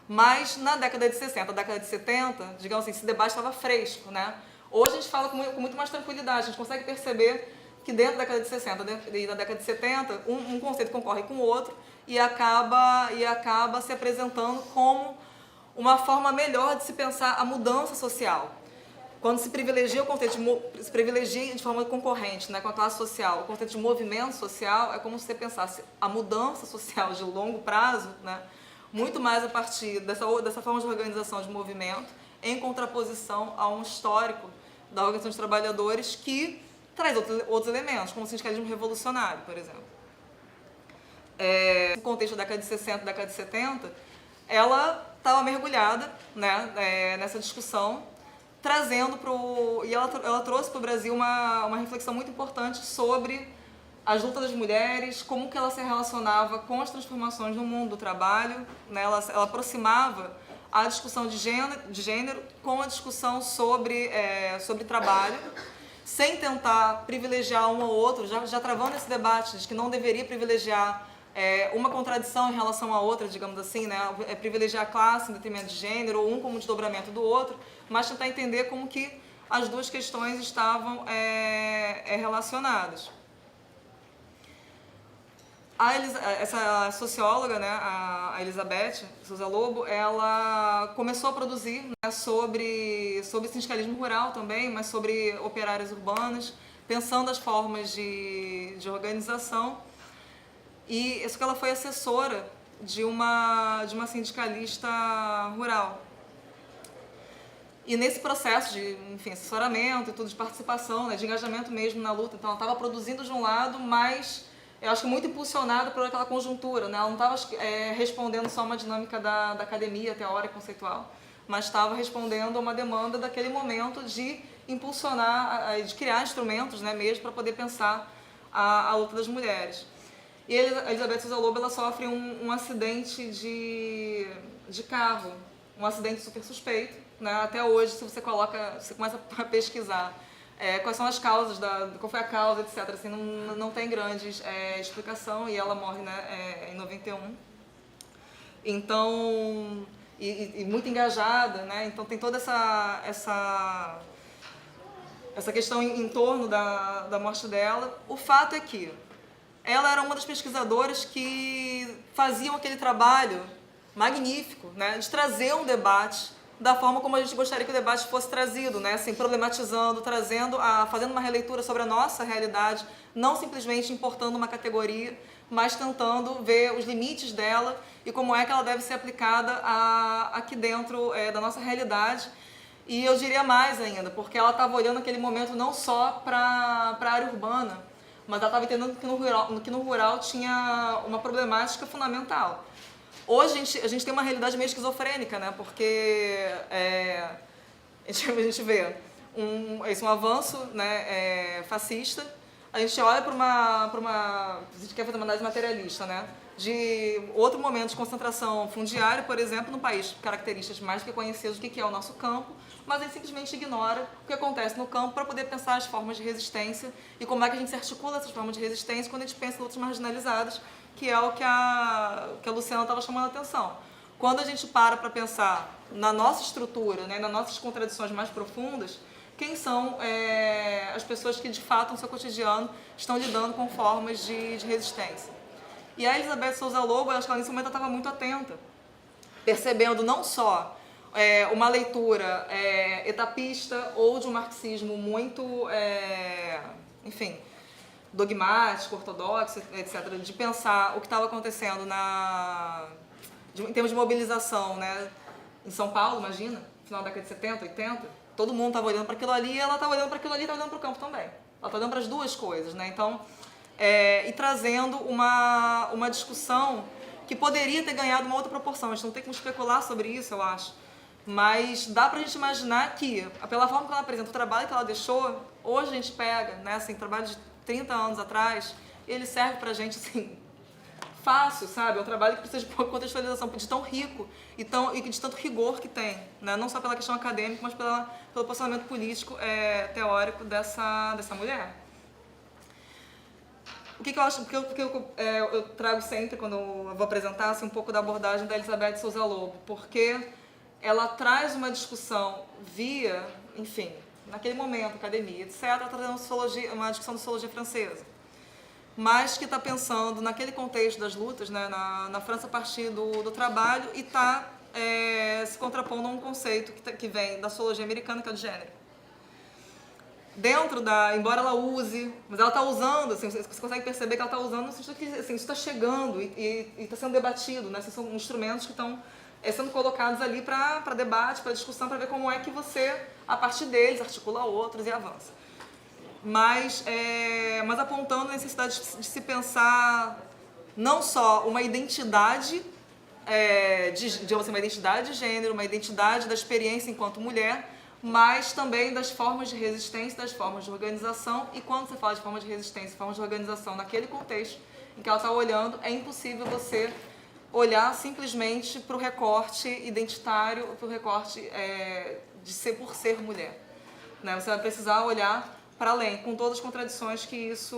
B: mas na década de 60, década de 70, digamos assim, esse debate estava fresco, né? Hoje a gente fala com muito mais tranquilidade, a gente consegue perceber que dentro da década de 60 e da década de 70, um conceito concorre com o outro e acaba se apresentando como uma forma melhor de se pensar a mudança social. Quando se privilegia o conceito se privilegia de forma concorrente, né, com a classe social, o conceito de movimento social, é como se você pensasse a mudança social de longo prazo, né, muito mais a partir dessa forma de organização de movimento, em contraposição a um histórico da organização de trabalhadores que traz outros elementos, como o sindicalismo revolucionário, por exemplo. No contexto da década de 60, década de 70, ela estava mergulhada, né, nessa discussão, trazendo e ela trouxe para o Brasil uma reflexão muito importante sobre as lutas das mulheres, como que ela se relacionava com as transformações no mundo do trabalho, né? Ela aproximava a discussão de gênero com a discussão sobre trabalho, sem tentar privilegiar um ou outro, já travando esse debate de que não deveria privilegiar uma contradição em relação à outra, digamos assim, né? Privilegiar a classe em detrimento de gênero, ou um como desdobramento do outro, mas tentar entender como que as duas questões estavam relacionadas. Essa socióloga, né, a Elizabeth Souza Lobo, ela começou a produzir, né, sobre sindicalismo rural também, mas sobre operárias urbanas, pensando as formas de organização. E isso que ela foi assessora de uma sindicalista rural. E nesse processo de, enfim, assessoramento e tudo, de participação, né, de engajamento mesmo na luta, então ela estava produzindo de um lado, mas eu acho que muito impulsionada por aquela conjuntura, né? Ela não estava respondendo só uma dinâmica da academia teórica conceitual, mas estava respondendo a uma demanda daquele momento de impulsionar, de criar instrumentos, né, mesmo para poder pensar a luta das mulheres. E a Elizabeth Souza Lobo, ela sofre um acidente de carro, um acidente super suspeito, né? Até hoje, se você começa a pesquisar quais são as causas, qual foi a causa, etc. Assim, não tem grande explicação, e ela morre, né, em 91. Então, e muito engajada, né? Então tem toda essa questão em torno da morte dela. O fato é que ela era uma das pesquisadoras que faziam aquele trabalho magnífico, né, de trazer um debate da forma como a gente gostaria que o debate fosse trazido, né, assim, problematizando, fazendo uma releitura sobre a nossa realidade, não simplesmente importando uma categoria, mas tentando ver os limites dela e como é que ela deve ser aplicada aqui dentro da nossa realidade. E eu diria mais ainda, porque ela estava olhando aquele momento não só para a área urbana, mas ela estava entendendo que no rural tinha uma problemática fundamental. Hoje a gente tem uma realidade meio esquizofrênica, né? Porque a gente vê um avanço, né, fascista, a gente olha para a gente quer fazer uma análise materialista, né, de outro momento de concentração fundiária, por exemplo, no país, características mais do que conhecidas do que é o nosso campo, mas a gente simplesmente ignora o que acontece no campo para poder pensar as formas de resistência e como é que a gente se articula essas formas de resistência quando a gente pensa em lutas marginalizadas, que é o que a Luciana estava chamando a atenção. Quando a gente para pensar na nossa estrutura, né, nas nossas contradições mais profundas, quem são as pessoas que, de fato, no seu cotidiano, estão lidando com formas de resistência. E a Elizabeth Souza Lobo, acho que ela nesse momento estava muito atenta, percebendo não só uma leitura etapista ou de um marxismo muito, enfim, dogmático, ortodoxo, etc., de pensar o que estava acontecendo em termos de mobilização, né, em São Paulo, imagina, final da década de 70, 80, todo mundo estava olhando para aquilo ali, e ela estava olhando para aquilo ali e estava olhando para o campo também. Ela está olhando para as duas coisas, né? Então, e trazendo uma discussão que poderia ter ganhado uma outra proporção. A gente não tem como especular sobre isso, eu acho. Mas dá pra gente imaginar que, pela forma que ela apresenta o trabalho que ela deixou, hoje a gente pega, né, assim, trabalho de 30 anos atrás, e ele serve pra gente, assim, fácil, sabe? É um trabalho que precisa de pouca contextualização, de tão rico e de tanto rigor que tem, né? Não só pela questão acadêmica, mas pelo posicionamento político teórico dessa mulher. O que eu acho, eu trago sempre quando eu vou apresentar assim, um pouco da abordagem da Elizabeth Souza Lobo, porque ela traz uma discussão via, enfim, naquele momento, academia, etc., trazendo uma discussão de sociologia francesa, mas que está pensando naquele contexto das lutas, né, na França a partir do trabalho e está se contrapondo a um conceito que vem da sociologia americana, que é o de gênero. Embora ela use, mas ela está usando, assim, você consegue perceber que ela está usando no sentido que assim, isso está chegando e está sendo debatido, né? Esses são instrumentos que estão sendo colocados ali para debate, para discussão, para ver como é que você, a partir deles, articula outros e avança. Mas apontando a necessidade de se pensar não só uma identidade, uma identidade de gênero, uma identidade da experiência enquanto mulher, mas também das formas de resistência, das formas de organização. E quando você fala de formas de resistência, formas de organização naquele contexto em que ela está olhando, é impossível você olhar simplesmente para o recorte identitário, para o recorte de ser por ser mulher, né? Você vai precisar olhar para além, com todas as contradições que isso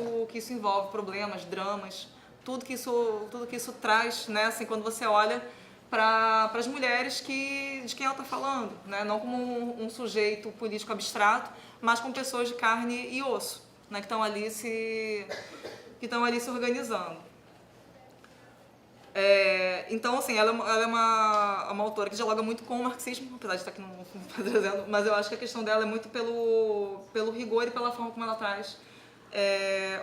B: envolve, problemas, dramas, tudo que isso traz, né? Assim, quando você olha para as mulheres de quem ela está falando, né? Não como um sujeito político abstrato, mas como pessoas de carne e osso, né? Que estão ali se organizando. Então, assim, ela é uma autora que dialoga muito com o marxismo, apesar de estar aqui não trazendo, mas eu acho que a questão dela é muito pelo rigor e pela forma como ela traz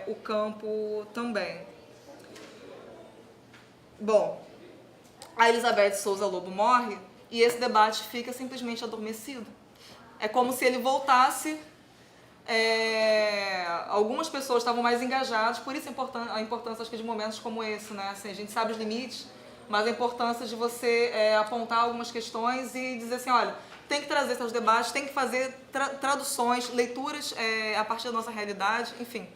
B: o campo também. Bom, a Elizabeth Souza Lobo morre e esse debate fica simplesmente adormecido. É como se ele voltasse. Algumas pessoas estavam mais engajadas, por isso a importância, acho que, de momentos como esse, né? Assim, a gente sabe os limites, mas a importância de você apontar algumas questões e dizer assim, olha, tem que trazer seus debates, tem que fazer traduções, leituras a partir da nossa realidade, enfim.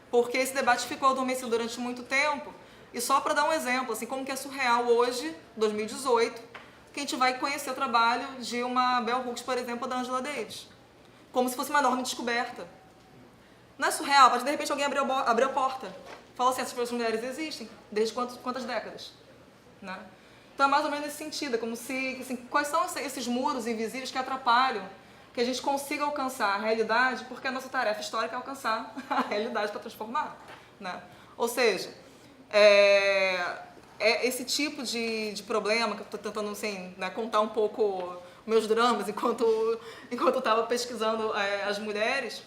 B: Porque esse debate ficou adormecido durante muito tempo. E só para dar um exemplo, assim, como que é surreal hoje, 2018, que a gente vai conhecer o trabalho de uma Bell Hooks, por exemplo, da Angela Davis. Como se fosse uma enorme descoberta. Não é surreal? Mas de repente alguém abriu a porta. Falou assim, essas mulheres existem desde quantas décadas? Né? Então é mais ou menos nesse sentido. É como se, assim, quais são esses muros invisíveis que atrapalham que a gente consiga alcançar a realidade, porque a nossa tarefa histórica é alcançar a realidade para transformar. Né? Ou seja, esse tipo de problema que eu estou tentando assim, né, contar um pouco meus dramas enquanto eu estava pesquisando as mulheres,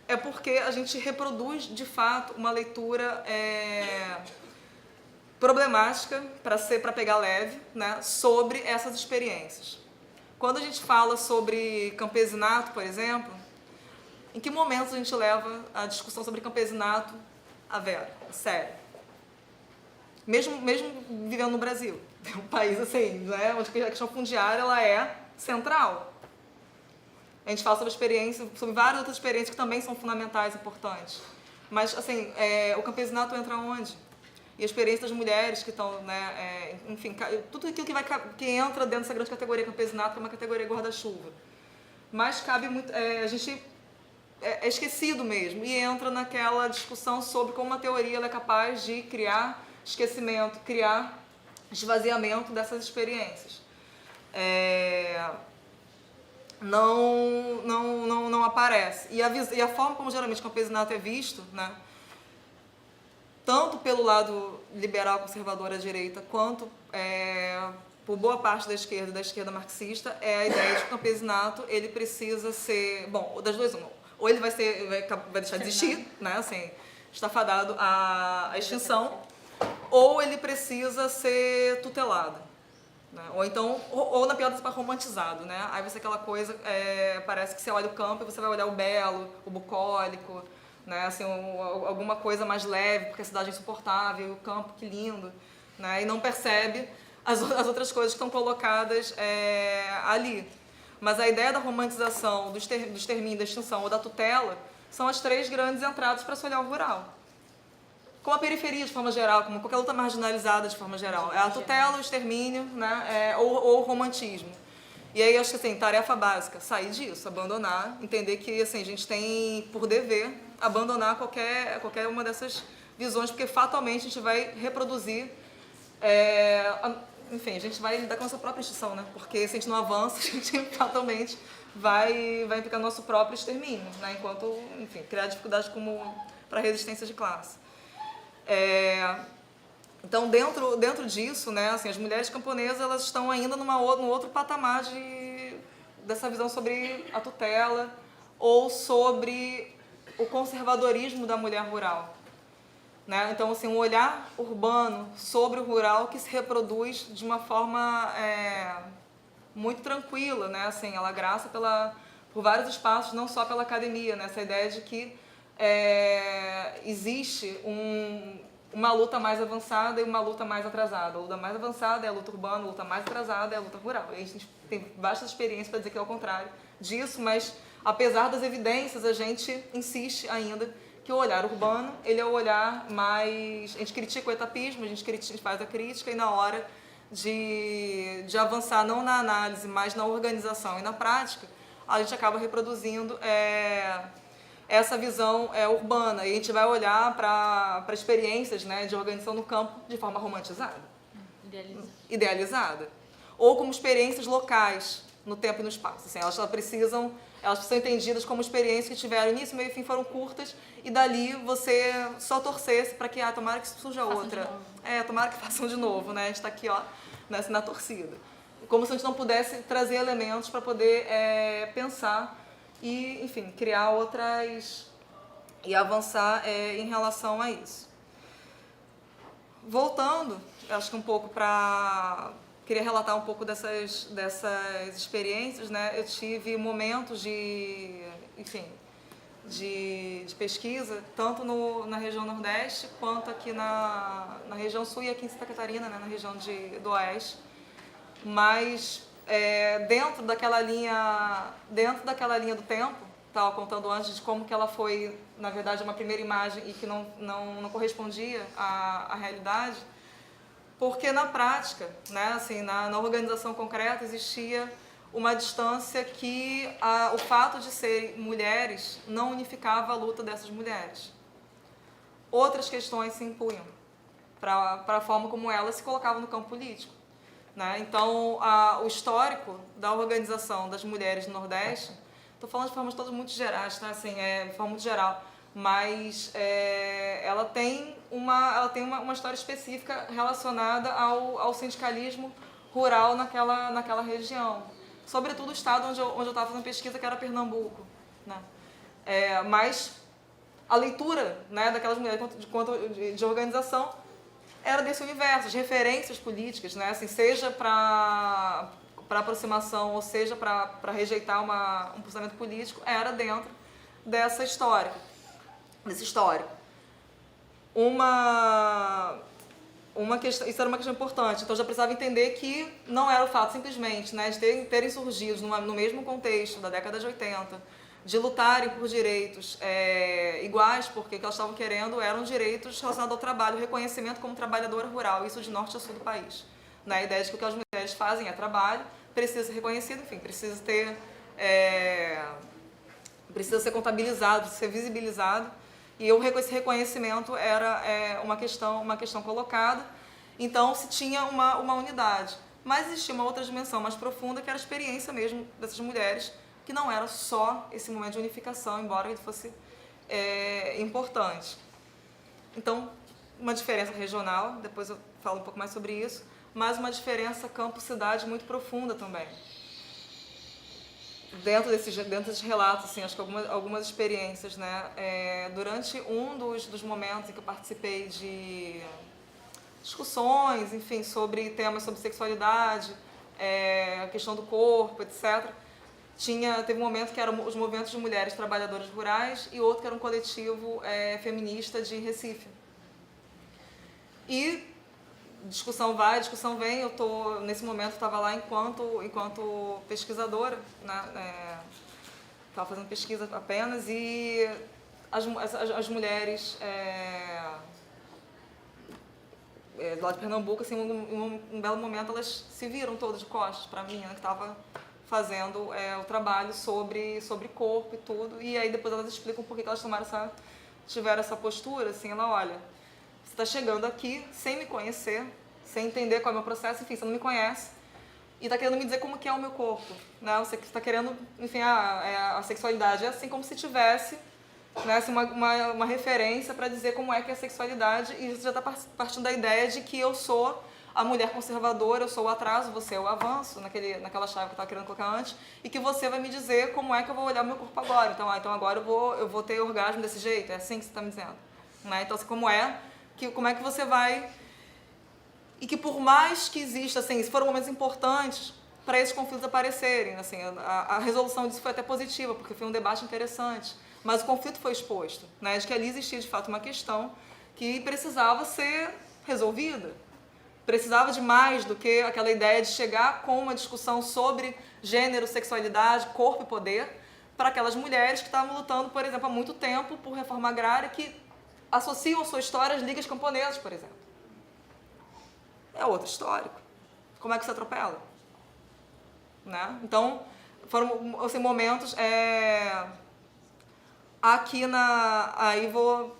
B: é porque a gente reproduz de fato uma leitura problemática, para pegar leve, né, sobre essas experiências. Quando a gente fala sobre campesinato, por exemplo, em que momentos a gente leva a discussão sobre campesinato a sério? Mesmo vivendo no Brasil, um país assim, né, onde a questão fundiária ela é central. A gente fala sobre várias outras experiências que também são fundamentais, importantes. Mas, assim, o campesinato entra onde? E a experiência das mulheres que estão, né, enfim, tudo aquilo que entra dentro dessa grande categoria campesinato, que é uma categoria guarda-chuva. Mas cabe muito, a gente é esquecido mesmo e entra naquela discussão sobre como uma teoria ela é capaz de criar esquecimento, criar esvaziamento dessas experiências. Não aparece. E a forma como geralmente o campesinato é visto, né, tanto pelo lado liberal conservador à direita, quanto por boa parte da esquerda marxista, é a ideia de que o campesinato ele precisa ser, bom, das duas uma, ou ele vai deixar de existir, né, assim, está fadado à extinção, ou ele precisa ser tutelado. Né? Ou então, ou na pior das hipóteses, romantizado, né? Aí você aquela coisa, parece que você olha o campo e você vai olhar o belo, o bucólico, né? Assim, alguma coisa mais leve, porque a cidade é insuportável, o campo, que lindo, né? E não percebe as outras coisas que estão colocadas ali. Mas a ideia da romantização, do extermínio, da extinção ou da tutela são as três grandes entradas para se olhar o rural. Como a periferia de forma geral, como qualquer luta marginalizada de forma geral. É a tutela, o extermínio, né, ou o romantismo. E aí, acho que assim, tarefa básica, sair disso, abandonar, entender que assim, a gente tem por dever abandonar qualquer uma dessas visões, porque fatalmente a gente vai reproduzir, enfim, a gente vai lidar com a nossa própria extinção, né? Porque se a gente não avança, a gente fatalmente vai implicar no nosso próprio extermínio, né? Enquanto, enfim, criar dificuldades para resistência de classe. Então, dentro disso, né, assim, as mulheres camponesas elas estão ainda num outro patamar dessa visão sobre a tutela ou sobre o conservadorismo da mulher rural. Né? Então, assim, um olhar urbano sobre o rural que se reproduz de uma forma muito tranquila, né? Assim, ela graça por vários espaços, não só pela academia, né? Essa ideia de que existe uma luta mais avançada e uma luta mais atrasada. A luta mais avançada é a luta urbana, a luta mais atrasada é a luta rural. E a gente tem vastas experiências para dizer que é o contrário disso, mas apesar das evidências, a gente insiste ainda que o olhar urbano, ele é o olhar mais... A gente critica o etapismo, a gente faz a crítica e na hora de avançar não na análise, mas na organização e na prática, a gente acaba reproduzindo essa visão urbana. E a gente vai olhar para experiências, né, de organização no campo de forma romantizada. Idealizada. Ou como experiências locais, no tempo e no espaço. Assim, elas precisam ser entendidas como experiências que tiveram início, meio e fim, foram curtas, e dali você só torcesse para que, tomara que surja outra. Tomara que façam de novo, né? A gente está aqui, ó, na torcida. Como se a gente não pudesse trazer elementos para poder pensar e, enfim, criar outras e avançar em relação a isso. Voltando, acho que um pouco queria relatar um pouco dessas experiências, né? Eu tive momentos de pesquisa, tanto na região Nordeste, quanto aqui na região Sul e aqui em Santa Catarina, né? Na região do Oeste. Mas dentro daquela linha do tempo, estava contando antes de como que ela foi, na verdade, uma primeira imagem e que não correspondia à realidade, porque na prática, né, assim, na organização concreta existia uma distância que o fato de serem mulheres não unificava a luta dessas mulheres. Outras questões se impunham para a forma como elas se colocavam no campo político. Né? Então, o histórico da organização das mulheres no Nordeste, estou falando de formas todas muito gerais, tá? Assim, de forma muito geral, mas ela tem uma história específica relacionada ao sindicalismo rural naquela região. Sobretudo o estado onde eu estava fazendo pesquisa, que era Pernambuco. Né? Mas a leitura, né, daquelas mulheres de organização era desse universo, as referências políticas, né, assim, seja para aproximação ou seja para rejeitar um posicionamento político, era dentro dessa história. Desse histórico. Isso era uma questão importante, então já precisava entender que não era o fato simplesmente, né, de terem surgido no mesmo contexto da década de 80, de lutarem por direitos iguais, porque o que elas estavam querendo eram direitos relacionados ao trabalho, reconhecimento como trabalhadora rural, isso de norte a sul do país. Né, a ideia de que o que as mulheres fazem é trabalho, precisa ser reconhecido, enfim, precisa ser contabilizado, precisa ser visibilizado. E esse reconhecimento era uma questão colocada, então se tinha uma unidade. Mas existia uma outra dimensão mais profunda, que era a experiência mesmo dessas mulheres, que não era só esse momento de unificação, embora ele fosse importante. Então, uma diferença regional, depois eu falo um pouco mais sobre isso, mas uma diferença campo-cidade muito profunda também. Dentro desses relatos, assim, acho que algumas experiências, né? Durante um dos momentos em que eu participei de discussões, enfim, sobre temas sobre sexualidade, a questão do corpo, etc., teve um momento que eram os movimentos de mulheres trabalhadoras rurais e outro que era um coletivo feminista de Recife. E discussão vai, discussão vem. Nesse momento, estava lá enquanto pesquisadora, né? Estava fazendo pesquisa apenas e as mulheres lá de Pernambuco, assim, um belo momento, elas se viram todas de costas para mim, né, que estava fazendo o trabalho sobre corpo e tudo. E aí depois elas explicam por que elas tiveram essa postura, assim, ela, olha, você está chegando aqui sem me conhecer, sem entender qual é o meu processo, enfim, você não me conhece, e está querendo me dizer como que é o meu corpo, né? Você está querendo, enfim, a sexualidade é assim como se tivesse, né, assim, uma referência para dizer como é que é a sexualidade, e você já está partindo da ideia de que eu sou a mulher conservadora, eu sou o atraso, você é o avanço, naquela chave que eu estava querendo colocar antes, e que você vai me dizer como é que eu vou olhar o meu corpo agora. Então agora eu vou ter orgasmo desse jeito, é assim que você está me dizendo. Né? Então, assim, como é que você vai... E que por mais que exista, assim, se foram momentos importantes para esses conflitos aparecerem, assim, a resolução disso foi até positiva, porque foi um debate interessante, mas o conflito foi exposto, né, de que ali existia de fato uma questão que precisava ser resolvida, precisava de mais do que aquela ideia de chegar com uma discussão sobre gênero, sexualidade, corpo e poder para aquelas mulheres que estavam lutando, por exemplo, há muito tempo por reforma agrária, que associam a sua história às ligas camponesas, por exemplo. É outro histórico. Como é que se atropela? Né? Então, foram assim, momentos... Aqui aí vou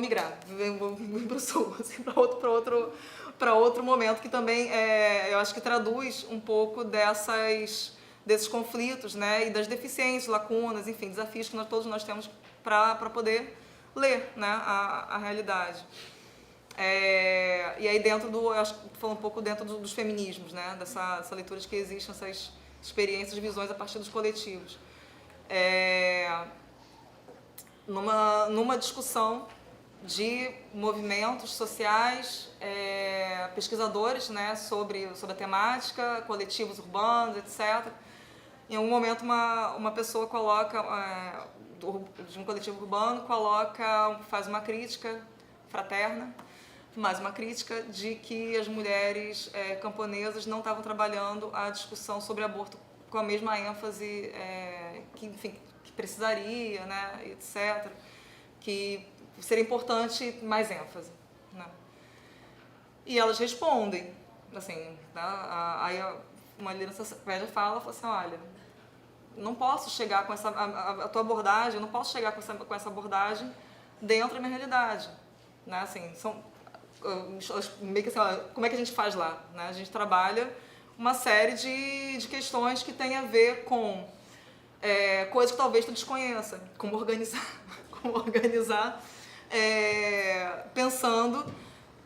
B: migrar, vou para o sul, assim, para outro momento que também eu acho que traduz um pouco desses conflitos, né, e das deficiências, lacunas, enfim, desafios que todos nós temos para poder ler, né, a realidade. E aí eu acho que estou falando um pouco dentro dos feminismos, né, dessa leitura de que existem essas experiências, visões a partir dos coletivos. Numa discussão de movimentos sociais, pesquisadores, né, sobre a temática, coletivos urbanos, etc. Em algum momento uma pessoa coloca, de um coletivo urbano, faz uma crítica fraterna, mas uma crítica de que as mulheres camponesas não estavam trabalhando a discussão sobre aborto com a mesma ênfase que precisaria, né, etc., que seria importante mais ênfase. Né? E elas respondem, assim, tá? Aí uma liderança média fala assim, olha, não posso chegar com a tua abordagem, eu não posso chegar com essa abordagem dentro da minha realidade. Né? Assim, meio que assim, olha, como é que a gente faz lá? Né? A gente trabalha uma série de questões que têm a ver com coisas que talvez tu desconheça, como organizar pensando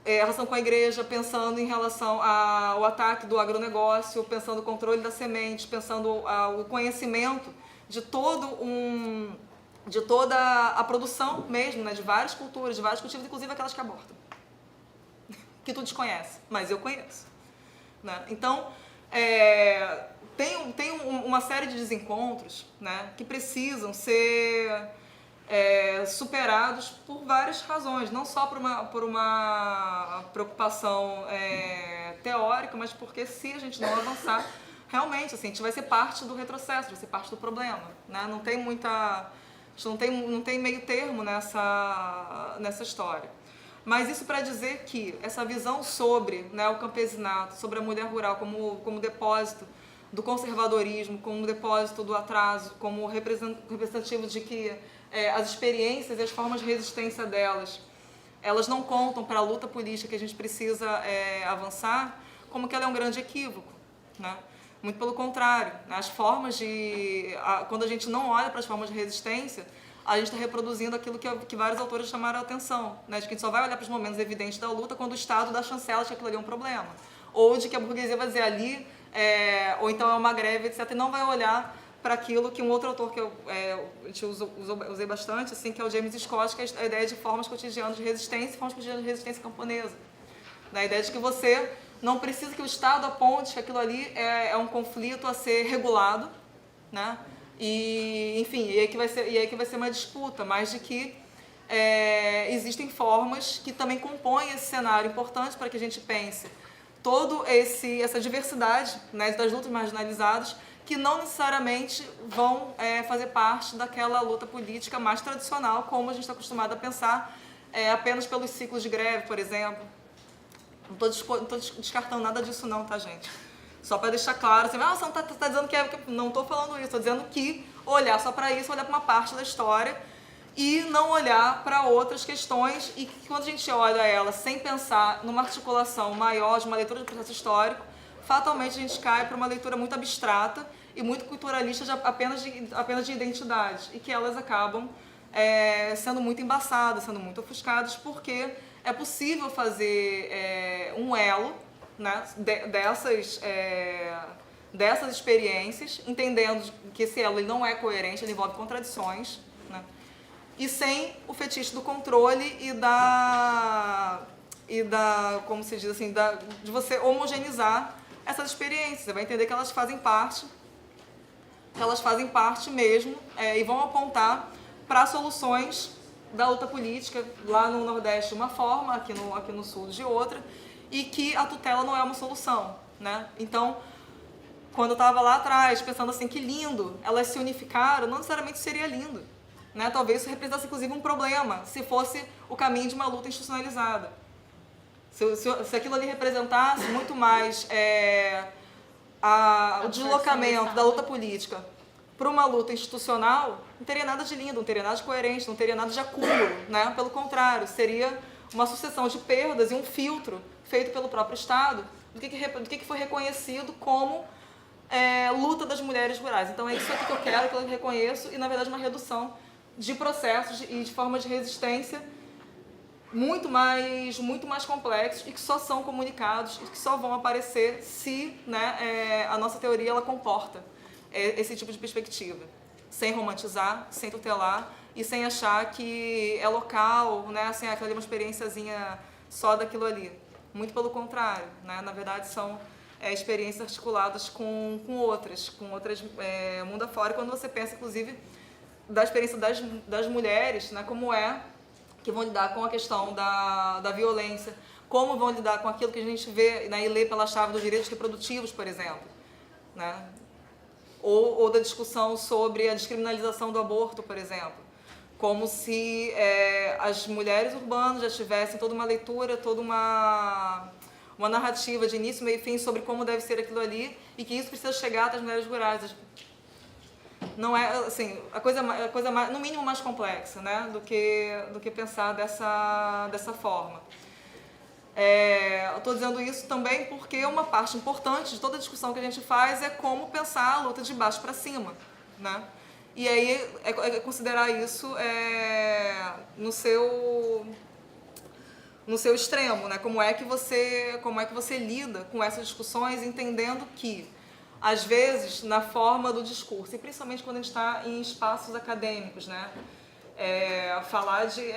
B: a relação com a igreja, pensando em relação ao ataque do agronegócio, pensando o controle da semente, pensando o conhecimento de toda a produção mesmo, né, de várias culturas, de vários cultivos, inclusive aquelas que abortam, que tu desconhece, mas eu conheço. Né? Então, tem uma série de desencontros, né, que precisam ser superados por várias razões, não só por uma preocupação teórica, mas porque se a gente não avançar, realmente assim, a gente vai ser parte do retrocesso, vai ser parte do problema. Né? Não tem meio termo nessa história. Mas isso para dizer que essa visão sobre, né, o campesinato, sobre a mulher rural como depósito do conservadorismo, como depósito do atraso, como representativo de que as experiências e as formas de resistência elas não contam para a luta política que a gente precisa avançar, como que ela é um grande equívoco. Né? Muito pelo contrário, né? Quando a gente não olha para as formas de resistência, a gente está reproduzindo aquilo que vários autores chamaram a atenção, né? De que a gente só vai olhar para os momentos evidentes da luta quando o Estado dá chancela de que aquilo ali é um problema. Ou de que a burguesia vai dizer ali, ou então é uma greve, etc. E não vai olhar para aquilo que um outro autor que usei bastante, assim, que é o James Scott, que é a ideia de formas cotidianas de resistência e formas cotidianas de resistência camponesa. A ideia de que você não precisa que o Estado aponte que aquilo ali é um conflito a ser regulado, né? E, enfim, e aí que vai ser uma disputa, mas de que existem formas que também compõem esse cenário importante para que a gente pense toda essa diversidade, né, das lutas marginalizadas, que não necessariamente vão fazer parte daquela luta política mais tradicional, como a gente está acostumado a pensar, apenas pelos ciclos de greve, por exemplo. Não estou descartando nada disso não, tá, gente? Só para deixar claro, assim, você não está dizendo que Não estou falando isso, estou dizendo que olhar só para isso, olhar para uma parte da história e não olhar para outras questões, e que quando a gente olha ela sem pensar numa articulação maior de uma leitura do processo histórico, fatalmente a gente cai para uma leitura muito abstrata e muito culturalista apenas de identidade, e que elas acabam sendo muito embaçadas, sendo muito ofuscadas, porque é possível fazer um elo, né, dessas experiências, entendendo que esse elo ele não é coerente, ele envolve contradições, né, e sem o fetiche do controle como se diz assim, de você homogeneizar essas experiências. Você vai entender que elas fazem parte mesmo, e vão apontar para soluções da luta política lá no Nordeste de uma forma, aqui no Sul de outra, e que a tutela não é uma solução, né? Então, quando eu estava lá atrás pensando assim, que lindo, elas se unificaram, não necessariamente seria lindo, né? Talvez isso representasse inclusive um problema, se fosse o caminho de uma luta institucionalizada. Se aquilo ali representasse muito mais o deslocamento da luta política para uma luta institucional, não teria nada de lindo, não teria nada de coerente, não teria nada de acúmulo, né? Pelo contrário, seria uma sucessão de perdas e um filtro feito pelo próprio Estado do que foi reconhecido como luta das mulheres rurais. Então é isso aqui que eu quero, que eu reconheço, e na verdade uma redução de processos e de formas de resistência muito mais complexos, e que só são comunicados e que só vão aparecer se, né, a nossa teoria ela comporta esse tipo de perspectiva, sem romantizar, sem tutelar e sem achar que é local, né, assim, aquela é uma experiênciazinha só daquilo ali. Muito pelo contrário, né? Na verdade são experiências articuladas com outras mundo afora. Quando você pensa, inclusive, da experiência das mulheres, né, como que vão lidar com a questão da violência, como vão lidar com aquilo que a gente vê, né, e lê pela chave dos direitos reprodutivos, por exemplo, né? Ou da discussão sobre a descriminalização do aborto, por exemplo. Como se as mulheres urbanas já tivessem toda uma leitura, toda uma narrativa de início, meio e fim sobre como deve ser aquilo ali, e que isso precisa chegar até as mulheres rurais. Não é, assim, a coisa no mínimo mais complexa, né, do que pensar dessa forma. Eu estou dizendo isso também porque uma parte importante de toda a discussão que a gente faz é como pensar a luta de baixo para cima, né? E aí considerar isso no seu extremo, né? Como é que você lida com essas discussões, entendendo que às vezes na forma do discurso, e principalmente quando a gente está em espaços acadêmicos, né? Falar de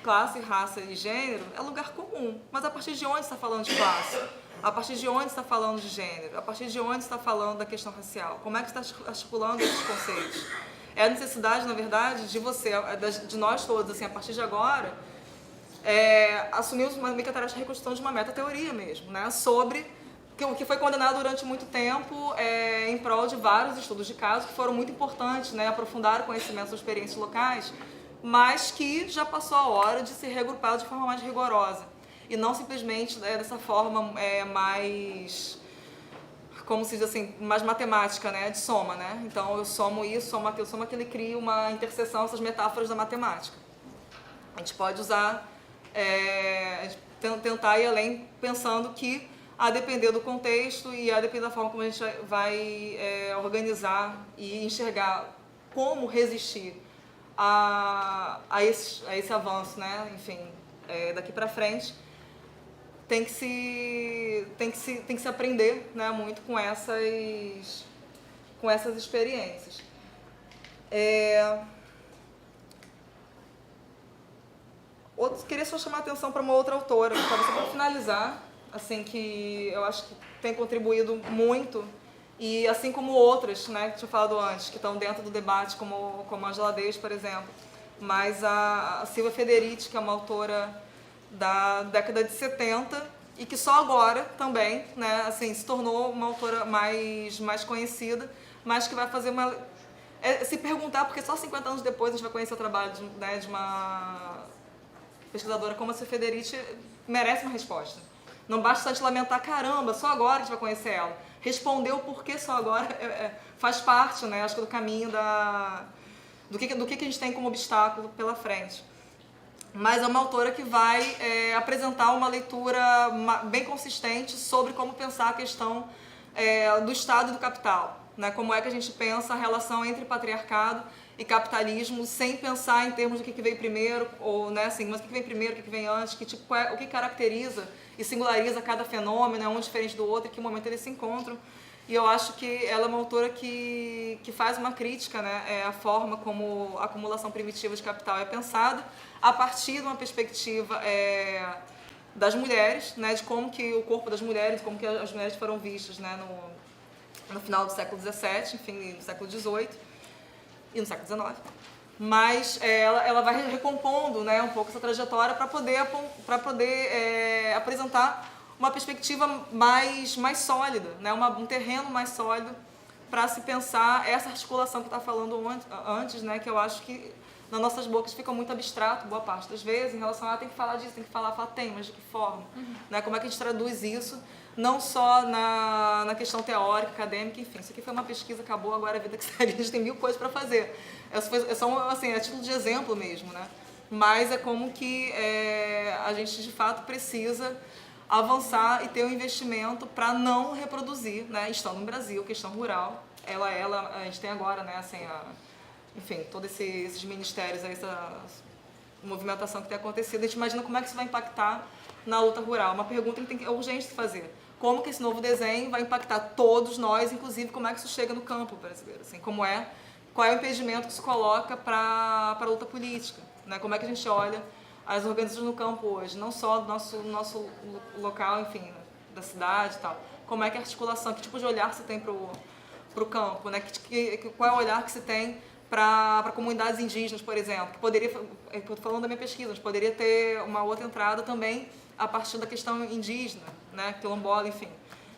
B: classe, raça e gênero é lugar comum, mas a partir de onde está falando de classe? A partir de onde está falando de gênero? A partir de onde está falando da questão racial? Como é que está articulando esses conceitos? É a necessidade, na verdade, de nós todos, assim, a partir de agora, assumirmos meio que a tarefa de reconstrução de uma meta-teoria mesmo, né? Sobre o que foi condenado durante muito tempo em prol de vários estudos de caso que foram muito importantes, né? Aprofundar o conhecimento das experiências locais, mas que já passou a hora de se regrupar de forma mais rigorosa. E não simplesmente dessa forma mais, como se diz assim, mais matemática, né? De soma, né? Então eu somo isso, somo aquilo e crio uma interseção, essas metáforas da matemática. A gente pode usar, tentar ir além, pensando que, a depender do contexto e a depender da forma como a gente vai organizar e enxergar como resistir a esse avanço, né? Enfim, daqui para frente, tem que se aprender, né, muito com essas experiências. Queria só chamar a atenção para uma outra autora, só para finalizar, assim, que eu acho que tem contribuído muito, e assim como outras, né, que tinha falado antes, que estão dentro do debate, como a Angela Davis, por exemplo, mas a Silvia Federici, que é uma autora da década de 70 e que só agora também, né, assim, se tornou uma autora mais conhecida, mas que vai fazer se perguntar, porque só 50 anos depois a gente vai conhecer o trabalho de uma pesquisadora como a Silvia Federici, merece uma resposta. Não basta só te lamentar, caramba, só agora a gente vai conhecer ela. Responder o porquê só agora faz parte, né, acho que do caminho do que a gente tem como obstáculo pela frente. Mas é uma autora que vai apresentar uma leitura bem consistente sobre como pensar a questão do Estado e do capital, né? Como é que a gente pensa a relação entre patriarcado e capitalismo sem pensar em termos do que veio primeiro, ou, né, assim, mas o que vem primeiro, o que vem antes, o que caracteriza e singulariza cada fenômeno, é um diferente do outro, em que momento eles se encontram. E eu acho que ela é uma autora que faz uma crítica, né, à forma como a acumulação primitiva de capital é pensada, a partir de uma perspectiva das mulheres, né, de como que o corpo das mulheres, como que as mulheres foram vistas, né, no final do século XVII, enfim, no século XVIII e no século XIX. Mas ela vai recompondo, né, um pouco essa trajetória para poder apresentar uma perspectiva mais sólida, né? Um terreno mais sólido para se pensar essa articulação que está falando antes, né? Que eu acho que nas nossas bocas fica muito abstrato, boa parte das vezes, em relação a tem que falar disso, tem que falar, tem, mas de que forma? Né? Como é que a gente traduz isso, não só na questão teórica, acadêmica, enfim. Isso aqui foi uma pesquisa, acabou, agora a vida que segue, a gente tem mil coisas para fazer. É só assim, a título de exemplo mesmo, né? Mas é como que a gente, de fato, precisa avançar e ter um investimento para não reproduzir, né, estando no Brasil, questão rural, a gente tem agora, né, assim, enfim, todos esses ministérios, essa movimentação que tem acontecido, a gente imagina como é que isso vai impactar na luta rural. Uma pergunta que é urgente de fazer: como que esse novo desenho vai impactar todos nós, inclusive como é que isso chega no campo brasileiro, assim, qual é o impedimento que se coloca para a luta política, né, como é que a gente olha as organizações no campo hoje, não só do nosso local, enfim, da cidade e tal. Como é que a articulação, que tipo de olhar se tem para o campo, né? Qual é o olhar que se tem para comunidades indígenas, por exemplo? Que poderia, estou falando da minha pesquisa, mas poderia ter uma outra entrada também a partir da questão indígena, né? Quilombola, enfim.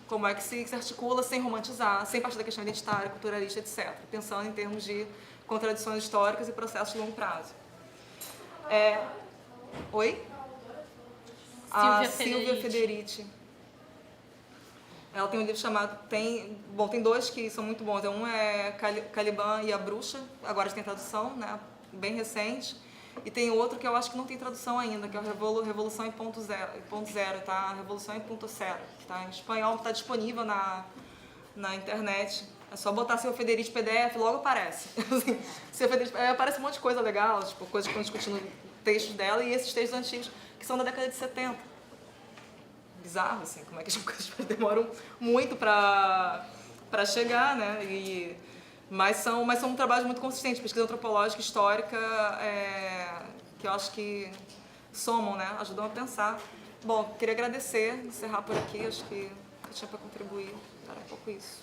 B: Como é que se articula sem romantizar, sem partir da questão identitária, culturalista, etc. Pensando em termos de contradições históricas e processos de longo prazo. Oi? A Silvia Federici. Ela tem um livro chamado... Tem dois que são muito bons. Um é Caliban e a Bruxa, agora tem tradução, né, bem recente. E tem outro que eu acho que não tem tradução ainda, que é o Revolução em ponto zero, tá? Revolução em ponto zero, que tá em espanhol, está disponível na internet. É só botar Silvia Federici PDF, logo aparece. Silvia Federici, aparece um monte de coisa legal, tipo, coisas que estão discutindo textos dela e esses textos antigos que são da década de 70. Bizarro, assim, como é que as coisas demoram muito para chegar, né? Mas são trabalhos muito consistentes, pesquisa antropológica, histórica, que eu acho que somam, né? Ajudam a pensar. Bom, queria agradecer, encerrar por aqui, acho que eu tinha para contribuir, era um pouco isso.